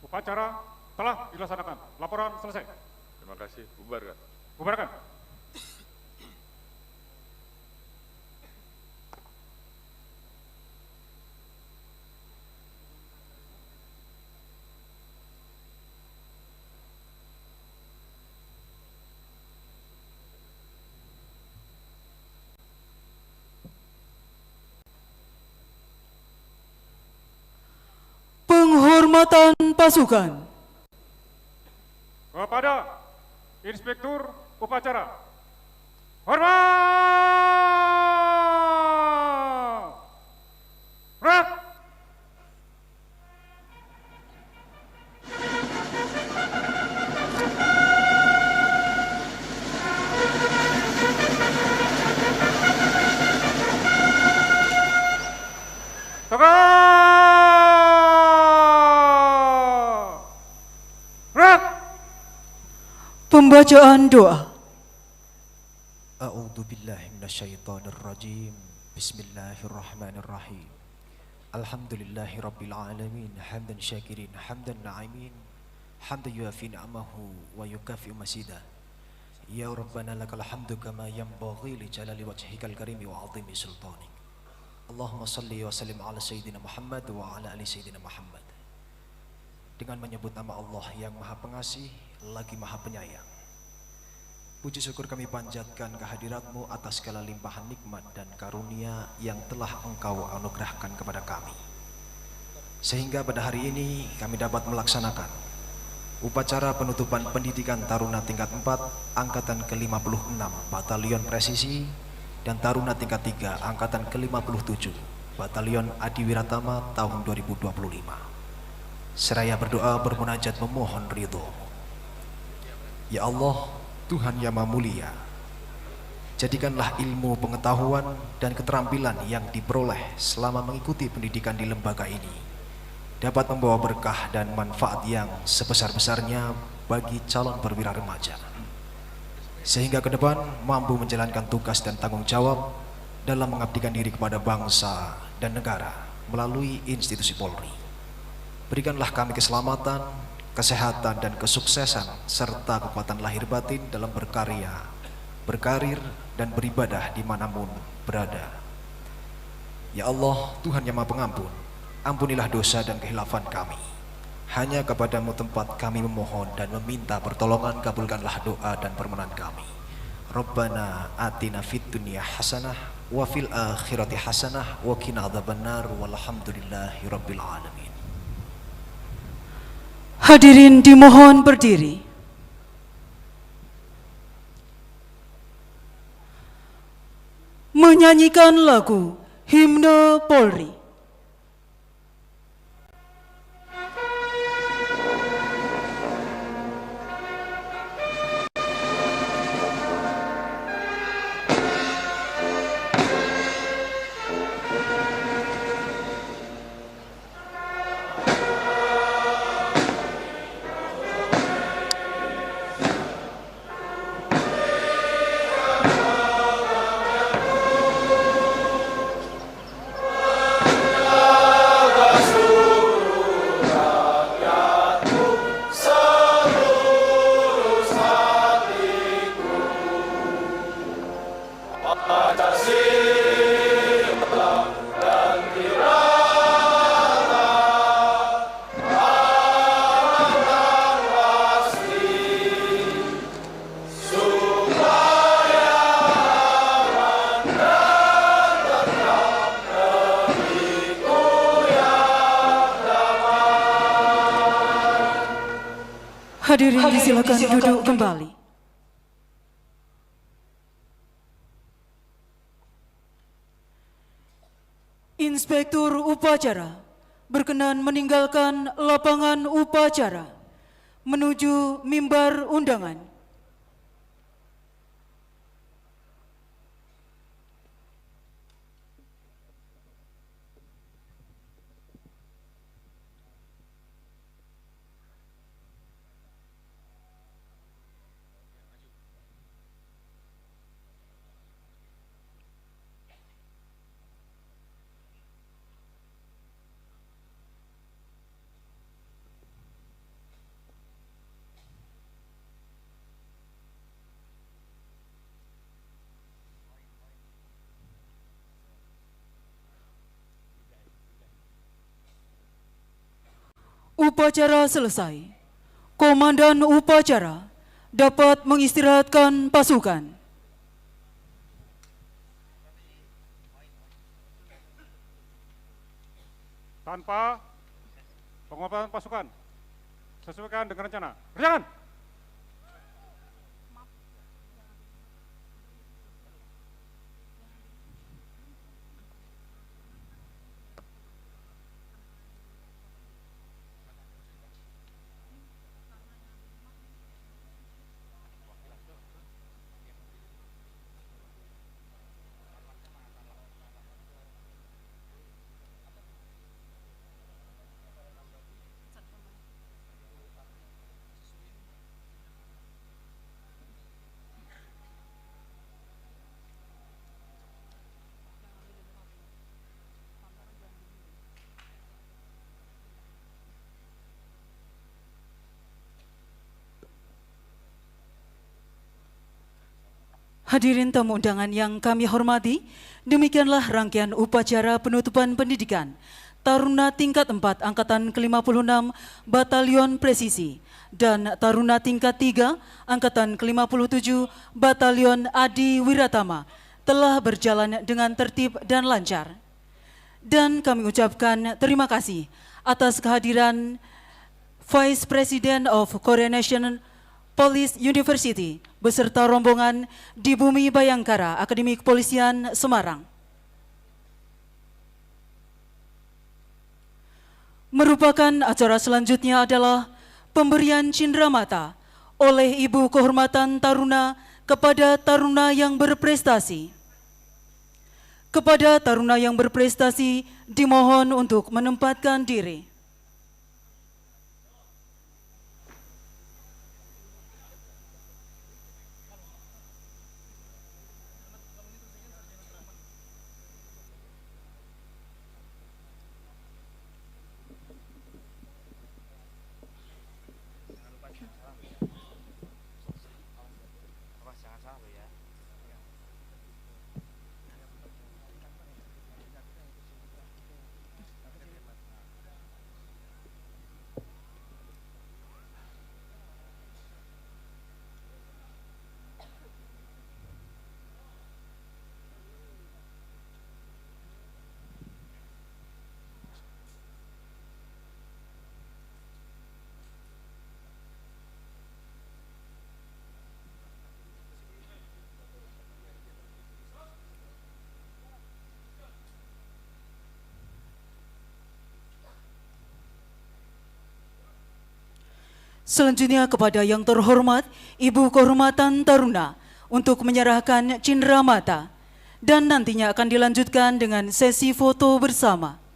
Upacara telah dilaksanakan. Laporan selesai. Terima kasih. Bubarkan. Bubarkan. Penghormatan pasukan. Kepada Inspektur Upacara. Hormat! Gerak! Tegak! Gerak! Pembacaan doa. A'udzu billahi minasyaitonir rajim. Bismillahirrahmanirrahim. Alhamdulillahi rabbil alamin, hamdan syakirin, hamdan na'imin, hamdan yuafi ni'amahu wa yukafi masidah. Ya Rabbana lakal hamdu kama yanbaghi li jalali wajhikal karimi wa 'azimi sultanik. Allahumma salli wa sallim ala sayyidina Muhammad wa ala ali sayyidina Muhammad. Dengan menyebut nama Allah yang Maha Pengasih lagi Maha Penyayang. Puji syukur kami panjatkan kehadirat-Mu atas segala limpahan nikmat dan karunia yang telah Engkau anugerahkan kepada kami. Sehingga pada hari ini kami dapat melaksanakan upacara penutupan pendidikan Taruna tingkat 4 Angkatan ke-56 Batalion Presisi dan Taruna tingkat 3 Angkatan ke-57 Batalion Adi Wiratama tahun 2025. Seraya berdoa bermunajat memohon ridho. Ya Allah, Tuhan yang Maha Mulia, jadikanlah ilmu, pengetahuan, dan keterampilan yang diperoleh selama mengikuti pendidikan di lembaga ini dapat membawa berkah dan manfaat yang sebesar-besarnya bagi calon perwira remaja, sehingga ke depan mampu menjalankan tugas dan tanggung jawab dalam mengabdikan diri kepada bangsa dan negara melalui institusi Polri. Berikanlah kami keselamatan, kesehatan dan kesuksesan serta kekuatan lahir batin dalam berkarya, berkarir dan beribadah dimanapun berada. Ya Allah, Tuhan yang Maha Pengampun, ampunilah dosa dan kehilafan kami. Hanya kepadamu tempat kami memohon dan meminta pertolongan, kabulkanlah doa dan permohonan kami. Rabbana atina fid dunya hasanah wa fil akhirati hasanah wa qina adzabannar walhamdulillahi rabbil alamin. Hadirin dimohon berdiri. Menyanyikan lagu Himne Polri. Hadirin disilakan duduk kembali. Inspektur upacara berkenan meninggalkan lapangan upacara menuju mimbar undangan. Upacara selesai. Komandan upacara dapat mengistirahatkan pasukan. Tanpa pengobatan pasukan, sesuaikan dengan rencana. Berjalan! Hadirin tamu undangan yang kami hormati, demikianlah rangkaian upacara penutupan pendidikan Taruna Tingkat 4 Angkatan ke-56 Batalion Presisi dan Taruna Tingkat 3 Angkatan ke-57 Batalion Adi Wiratama telah berjalan dengan tertib dan lancar. Dan kami ucapkan terima kasih atas kehadiran Vice President of Coronation Police University beserta rombongan di Bumi Bayangkara Akademi Kepolisian Semarang. Merupakan acara selanjutnya adalah pemberian cindramata oleh Ibu Kehormatan Taruna kepada taruna yang berprestasi. Kepada taruna yang berprestasi dimohon untuk menempatkan diri. Selanjutnya kepada yang terhormat Ibu Kehormatan Taruna untuk menyerahkan cindramata dan nantinya akan dilanjutkan dengan sesi foto bersama.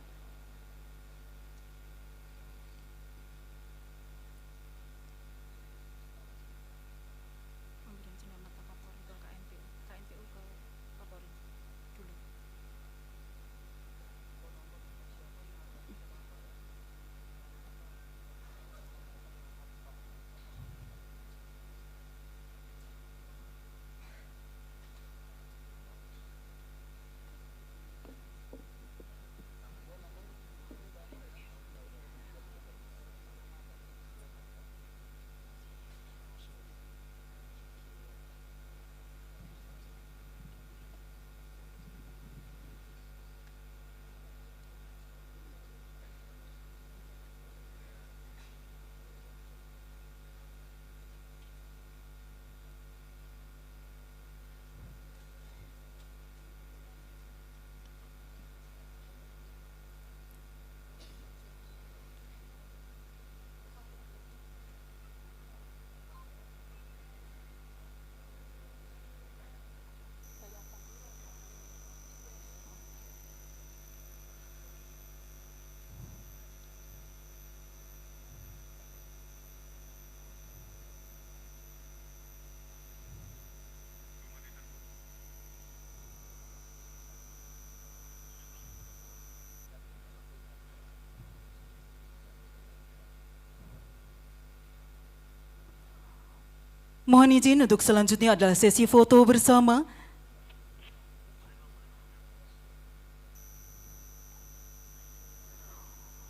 Mohon izin untuk selanjutnya adalah sesi foto bersama.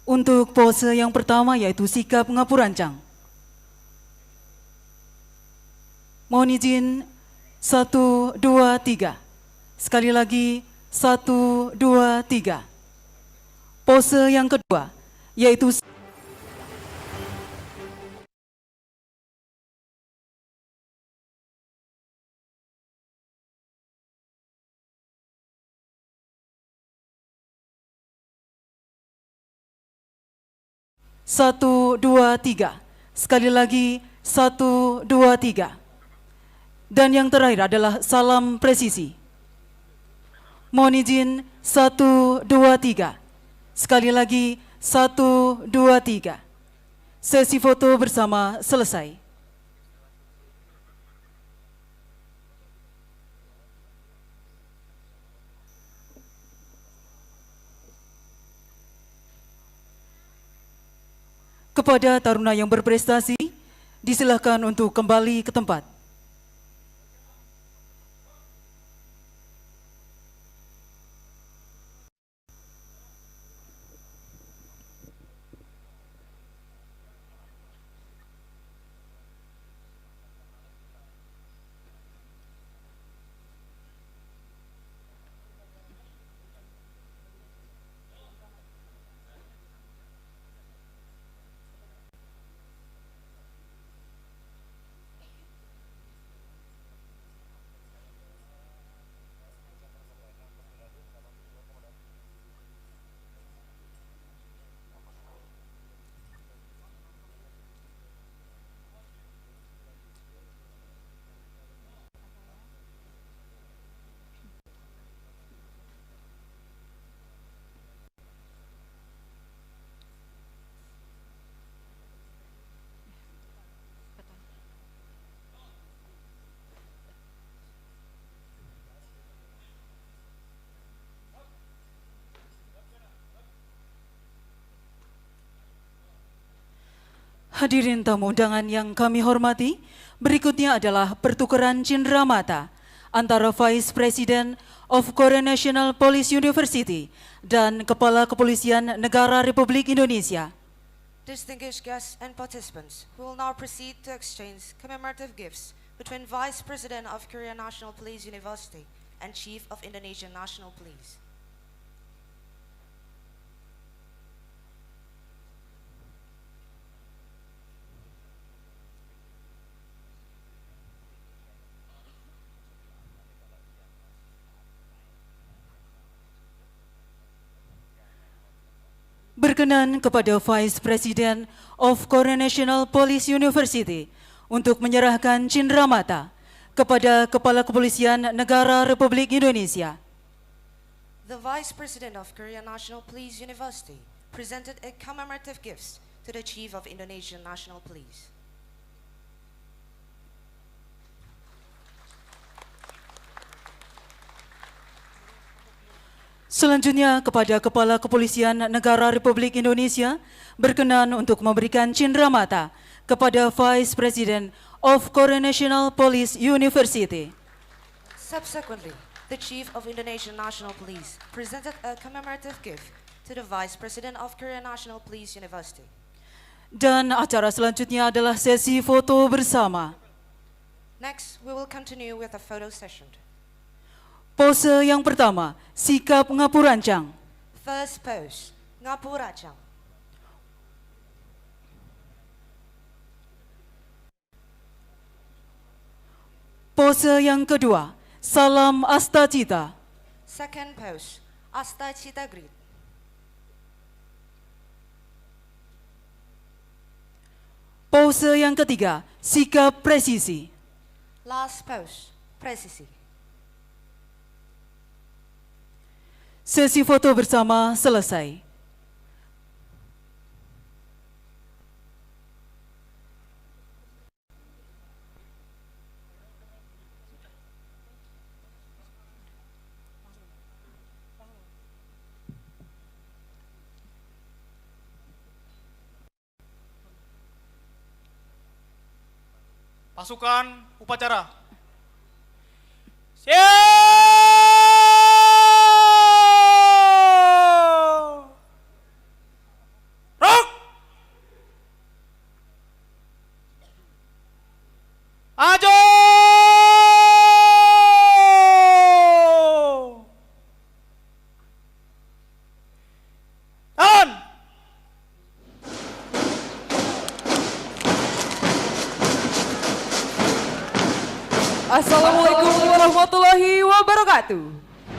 Untuk pose yang pertama yaitu sikap ngapurancang. Mohon izin 1, 2, 3. Sekali lagi 1, 2, 3. Pose yang kedua yaitu 1, 2, 3. Sekali lagi 1, 2, 3. Dan yang terakhir adalah salam presisi. Mohon izin 1, 2, 3. Sekali lagi 1, 2, 3. Sesi foto bersama selesai. Kepada taruna yang berprestasi, disilahkan untuk kembali ke tempat. Hadirin tamu undangan yang kami hormati, berikutnya adalah pertukaran cindera mata antara Vice President of Korea National Police University dan Kepala Kepolisian Negara Republik Indonesia. Distinguished guests and participants, we will now proceed to exchange commemorative gifts between Vice President of Korea National Police University and Chief of Indonesian National Police. Berkenan kepada Vice President of Korea National Police University untuk menyerahkan cindera mata kepada Kepala Kepolisian Negara Republik Indonesia. The Vice President of Korea National Police University presented a commemorative gifts to the Chief of Indonesian National Police. Selanjutnya kepada Kepala Kepolisian Negara Republik Indonesia berkenan untuk memberikan cindera mata kepada Vice President of Korea National Police University. Subsequently, the Chief of Indonesian National Police presented a commemorative gift to the Vice President of Korea National Police University. Dan acara selanjutnya adalah sesi foto bersama. Next, we will continue with a photo session. Pose yang pertama, sikap ngapurancang. First pose, ngapuracang. Pose yang kedua, salam astacita. Second pose, astacita grit. Pose yang ketiga, sikap presisi. Last pose, presisi. Sesi foto bersama selesai. Pasukan upacara. Rok! Ajo! Tahan! Assalamualaikum warahmatullahi wabarakatuh.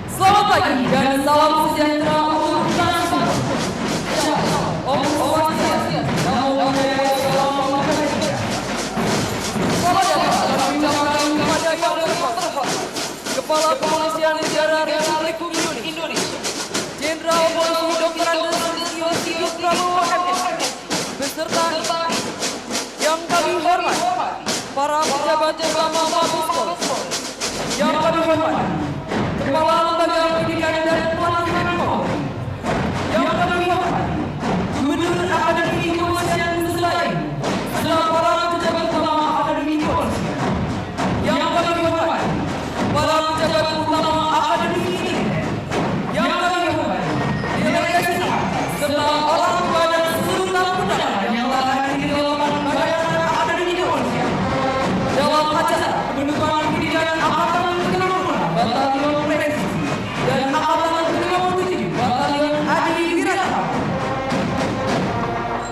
Selamat pagi dan salam sejahtera untuk kita semua. Om Swastiastu, Namo Buddhaya, Salam Kebajikan. Selamat datang kami ucapkan kepada Yang Terhormat Kepala Kepolisian Negara Republik Indonesia, Jenderal Polisi Dr. Andes Listio Sigit Prabowo MS, beserta yang kami hormati para pejabat utama Mabes Polri, yang kami hormati Kepala Lembaga Pendidikan dan Pelatihan Polri, yang kami hormati Gubernur Akademi Kepolisian Khusus lain, serta para pejabat utama Akademi Kepolisian, yang kami hormati para pejabat utama Akademi Militer, yang kami hormati delegasi serta orang tua dan seluruh tamu undangan yang telah hadir di dalam bayangan Akademi Kepolisian dalam acara penutupan pendidikan Angkatan ke-56 Batalion Presisi dan Angkatan ke-57 Batalion Adi Wiratama.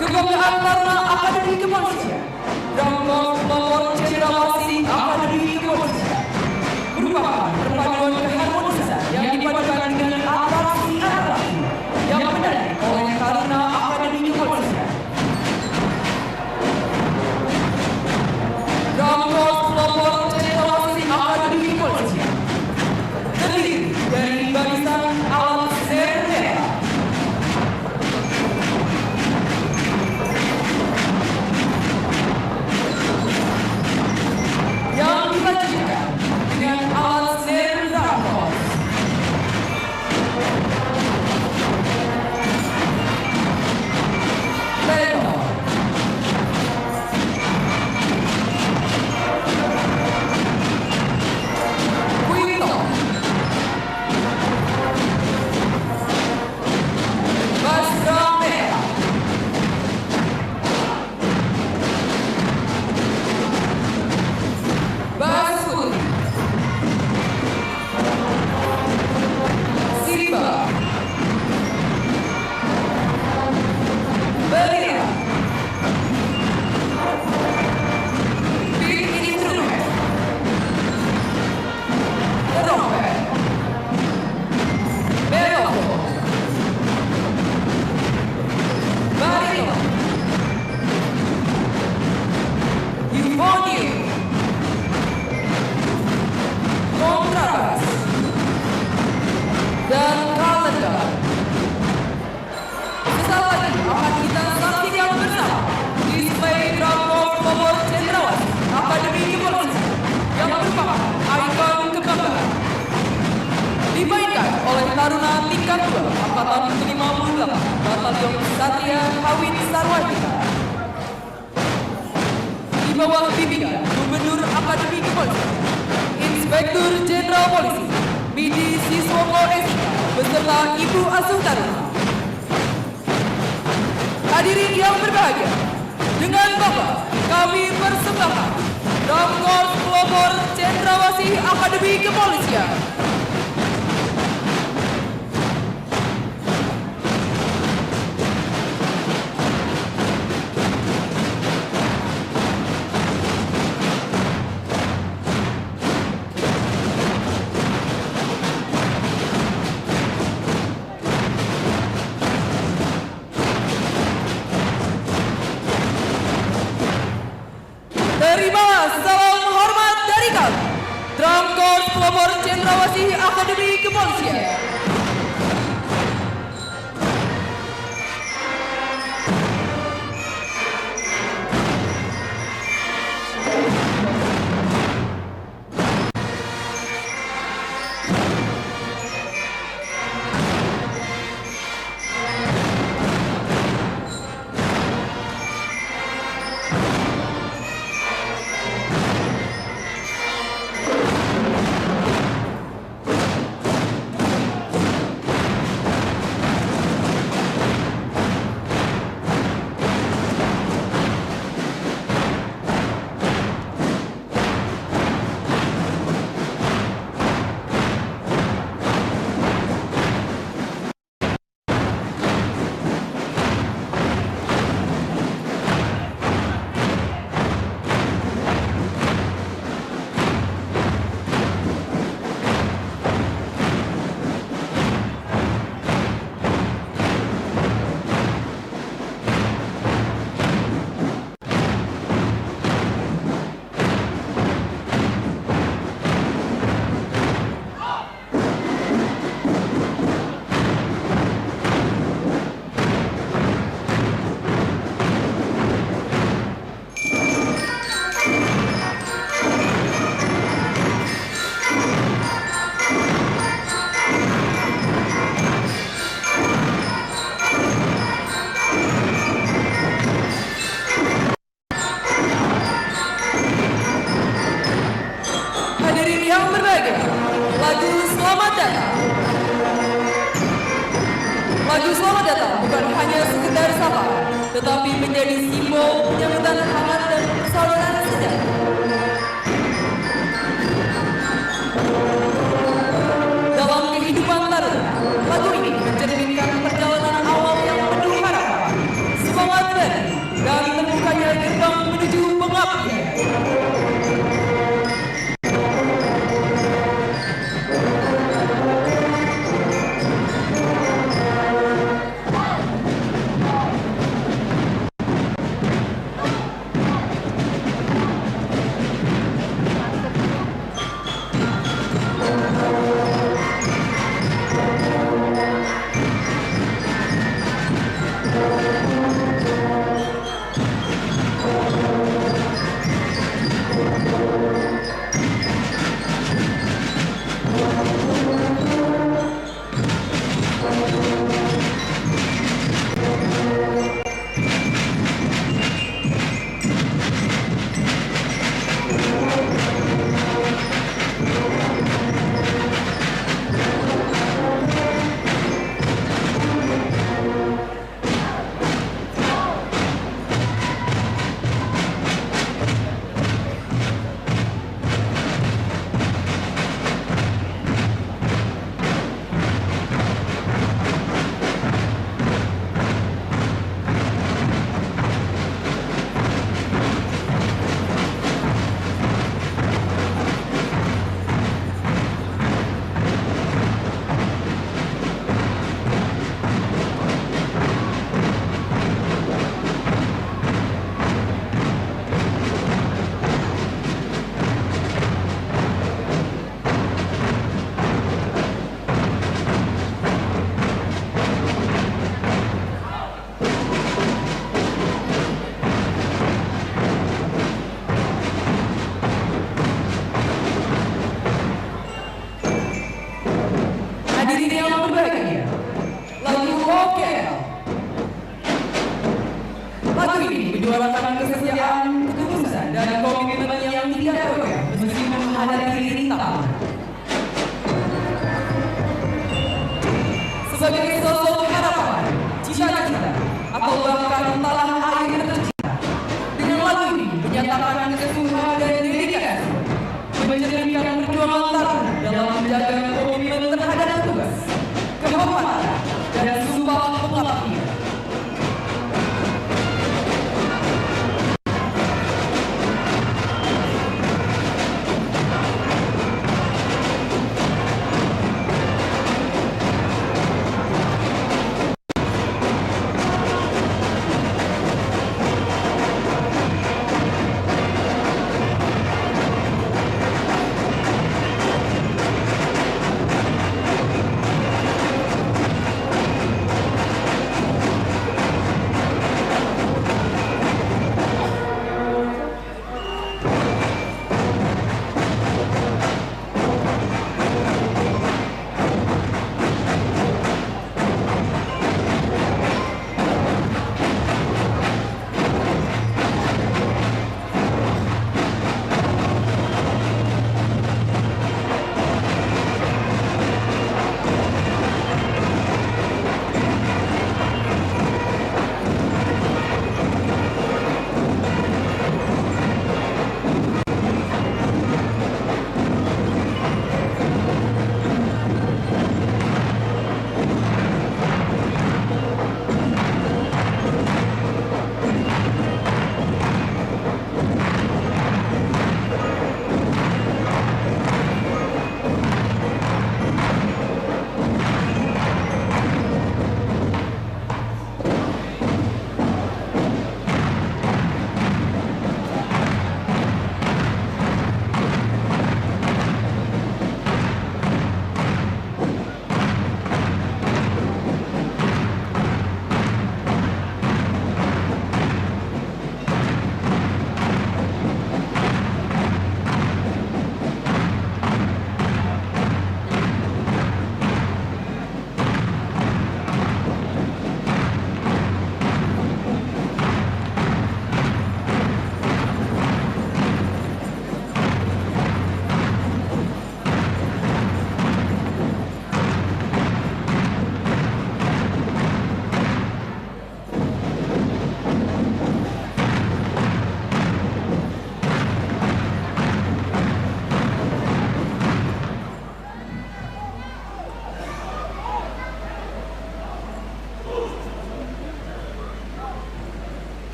Kebanggaan Taruna Akademi Kepolisian Drangkos Pelopor Cendrawasih Akademi Kepolisian merupakan perpaduan keharmonisan yang dipadukan dengan atraksi yang menandai oleh Taruna Akademi Kepolisian. Drangkos Pelopor Cendrawasih Akademi Kepolisian terdiri dari barisan alat serentera yang dilanjutkan dengan alat serentera Tenor Quinto Bass drum merah Bass putih Simba Bendera Beat instrumen Trompet Melopon Bariton Euphonium Kontrabas dan kalender. Sesaat lagi akan kita saksikan bersama display Drangkos Pelopor Cendrawasih Akademi Kepolisian yang merupakan ikon kebanggaan. Dimainkan oleh Taruna tingkat 2 Angkatan ke-58 Batalion Satria Hawin Sarwajika di bawah bimbingan Gubernur Akademi Kepolisian, Inspektur Jenderal Polisi Midi Siswoko SK beserta Ibu Asuh Taruna. Hadirin yang berbahagia, dengan bangga kami persembahkan Drangkos Pelopor Cendrawasih Akademi Kepolisian. Terimalah salam hormat dari kami, Drangkos Pelopor Cendrawasih Akademi Kepolisian. Hadirin yang berbahagia, lagu Selamat Datang. Lagu Selamat Datang bukan hanya sekedar sapa, tetapi menjadi simbol penyambutan hangat dan persaudaraan sejati. Dalam kehidupan taruna, lagu ini mencerminkan perjalanan awal yang penuh harapan, semangat baru, dan terbukanya gerbang menuju pengabdian. Hadirin yang berbahagia, lagu OKL. Lagu ini menyuarakan kesetiaan, ketulusan, dan komitmen yang tidak goyah meski menghadapi rintangan. Sebagai sosok harapan, cita-cita, atau bahkan tanah air tercinta, dengan lagu ini menyatakan kesungguhan dan dedikasi, mencerminkan perjuangan taruna dalam menjaga komitmen terhadap tugas, kehormatan, dan sumpah pengabdian.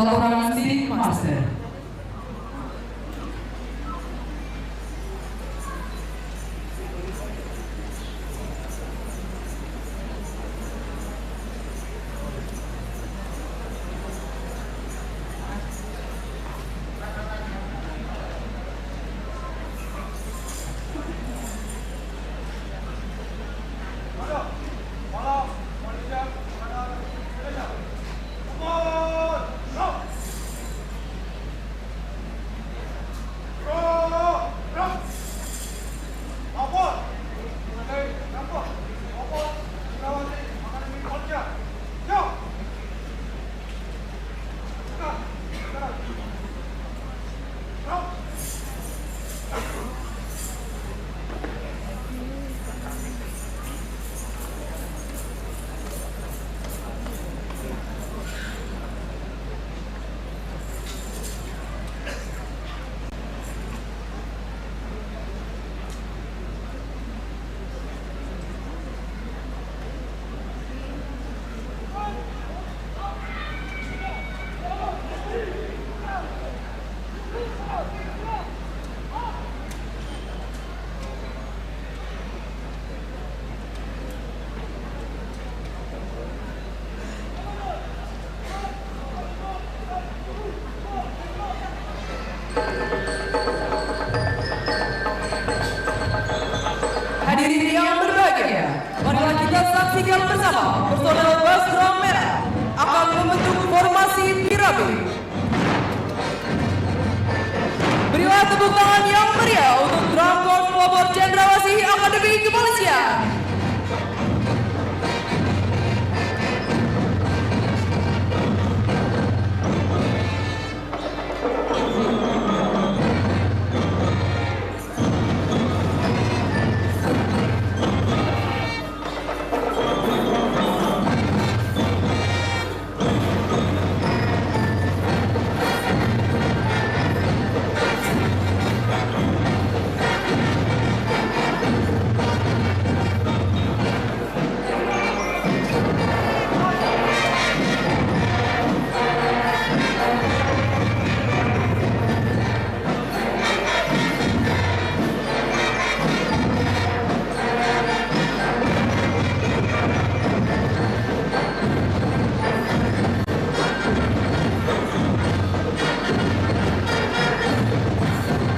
laporan Siddiq Master. Hadirin yang berbahagia, marilah kita saksikan bersama personel Basra Merah akan membentuk formasi piramid. Berilah tepuk tangan yang meriah untuk Drum Corps Pelopor Cendrawasih Akademi Kepolisian.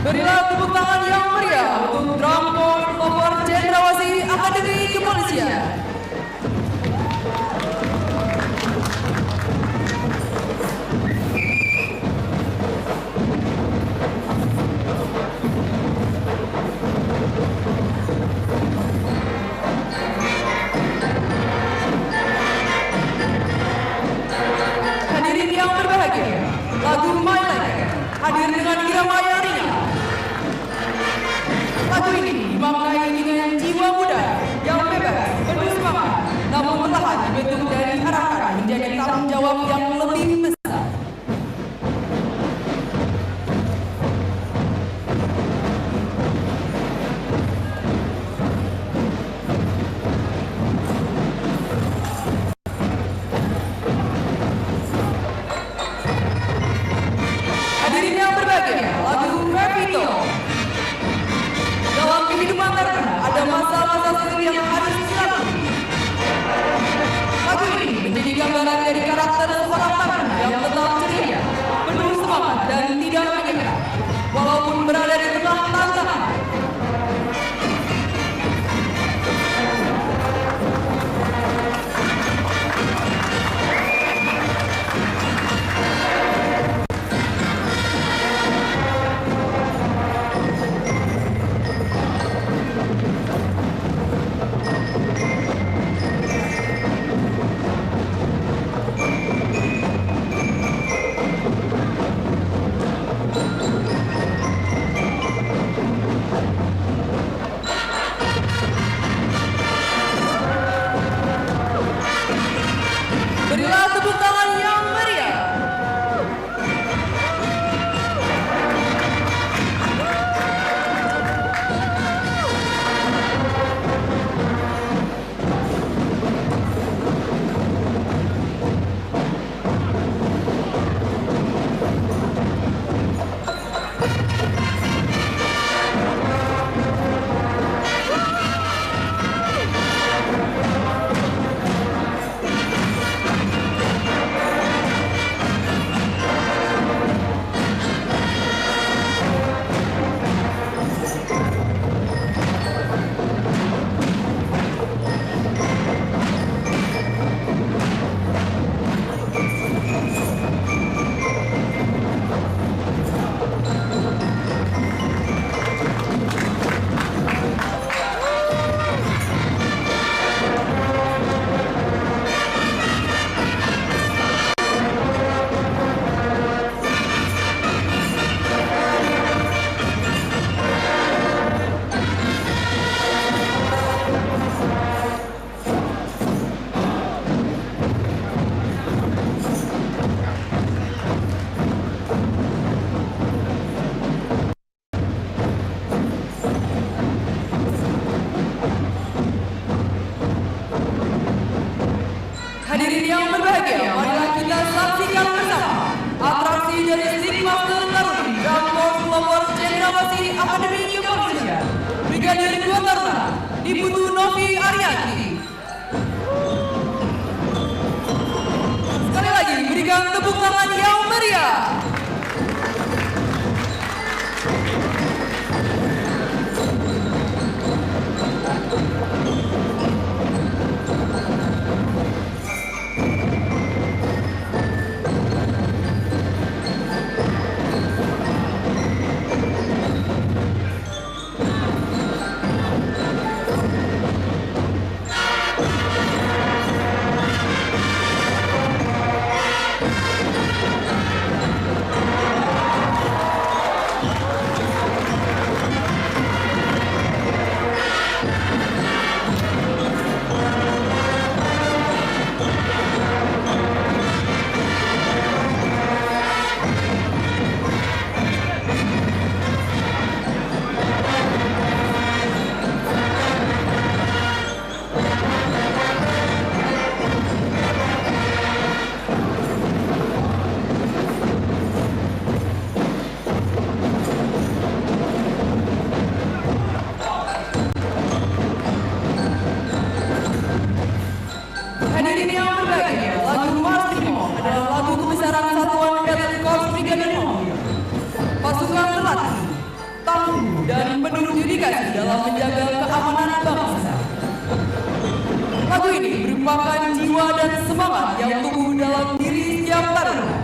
Berilah tepuk tangan yang meriah untuk Drum Corps Pelopor Cendrawasih Akademi Kepolisian. Hadirin yang berbahagia, lagu My Life hadir dengan irama yang ringan. Lagu ini dimaknai dengan jiwa muda yang bebas, penuh semangat, namun Novi Ariyanti. Sekali lagi berikan tepuk tangan yang meriah. Hadirin yang berbahagia, lagu Mas Primo adalah lagu kebesaran Satuan Cadet Korps Brigade Mobil. Pasukan terlatih, tangguh, dan penuh dedikasi dalam menjaga keamanan bangsa. Lagu ini merupakan jiwa dan semangat yang tumbuh dalam diri setiap taruna.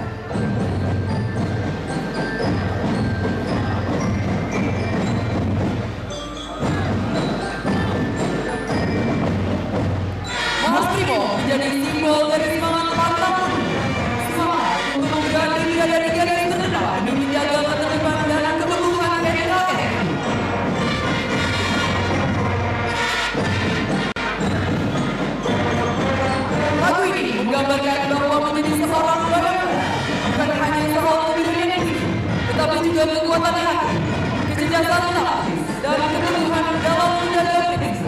Mas Primo menjadi simbol dari semangat pantang semangat untuk membela diri dari garis terdepan demi menjaga ketertiban dan keutuhan NKRI. Lagu ini menggambarkan bahwa menjadi seorang bayangkara bukan hanya soal kebiruan yang tinggi, tetapi juga kekuatan hati, kecerdasan taktis, dan keteguhan dalam menjaga prinsip.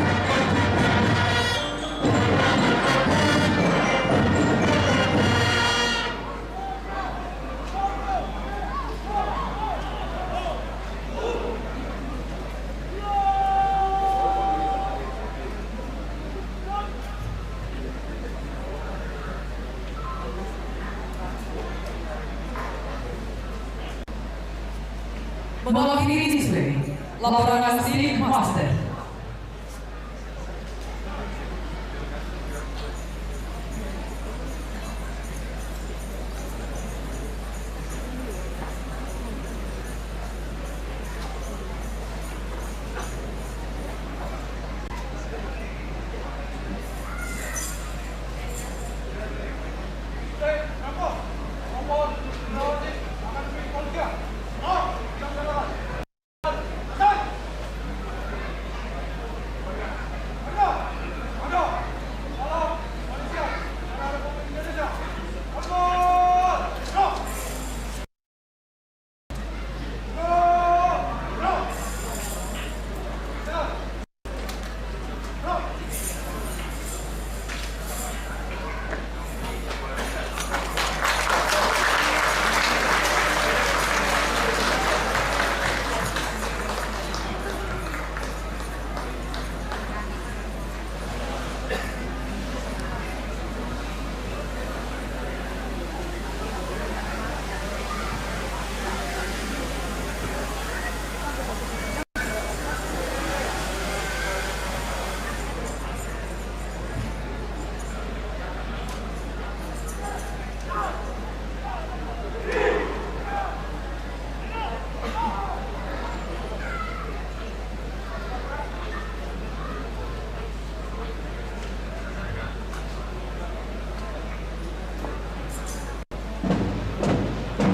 Mengakhiri display, laporan asli Master.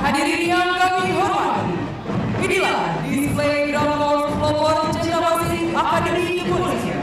Hadirin yang kami hormati, inilah display ground force pelopor Cendrawasih Akademi Kepolisian.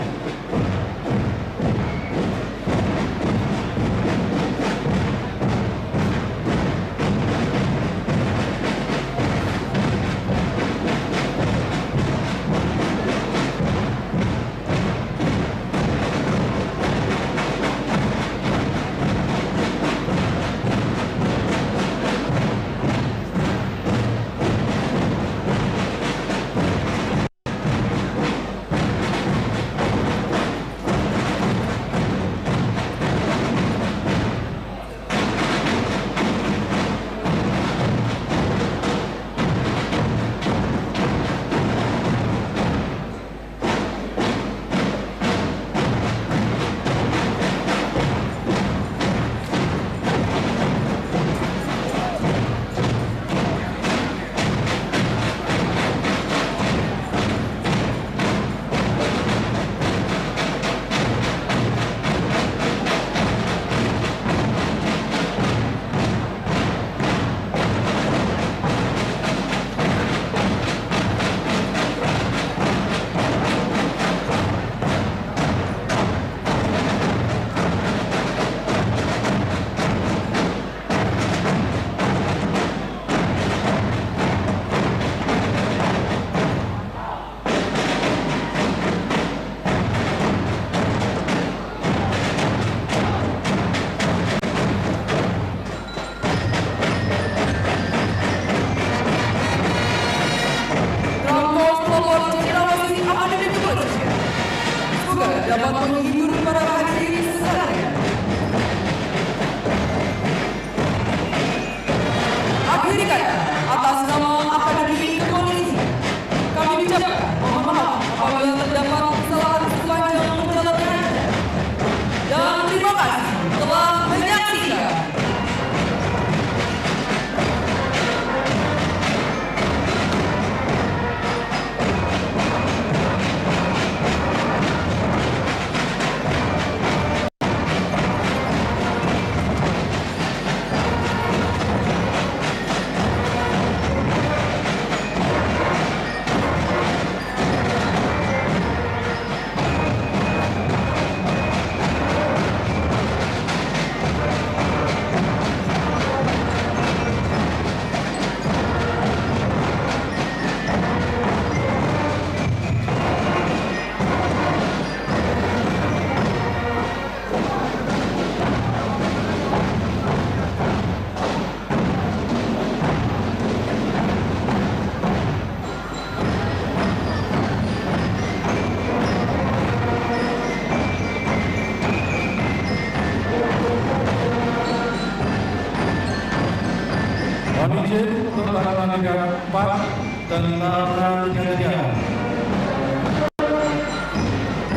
34 dan Taruna 33.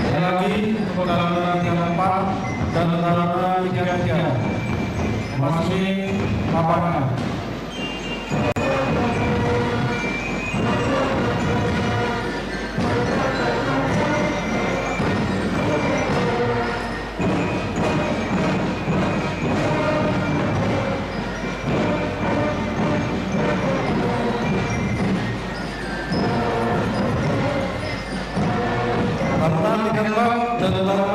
Sekali lagi untuk Taruna 34 dan Taruna 33. Memasuki lapangan. Taruna 34 dan Taruna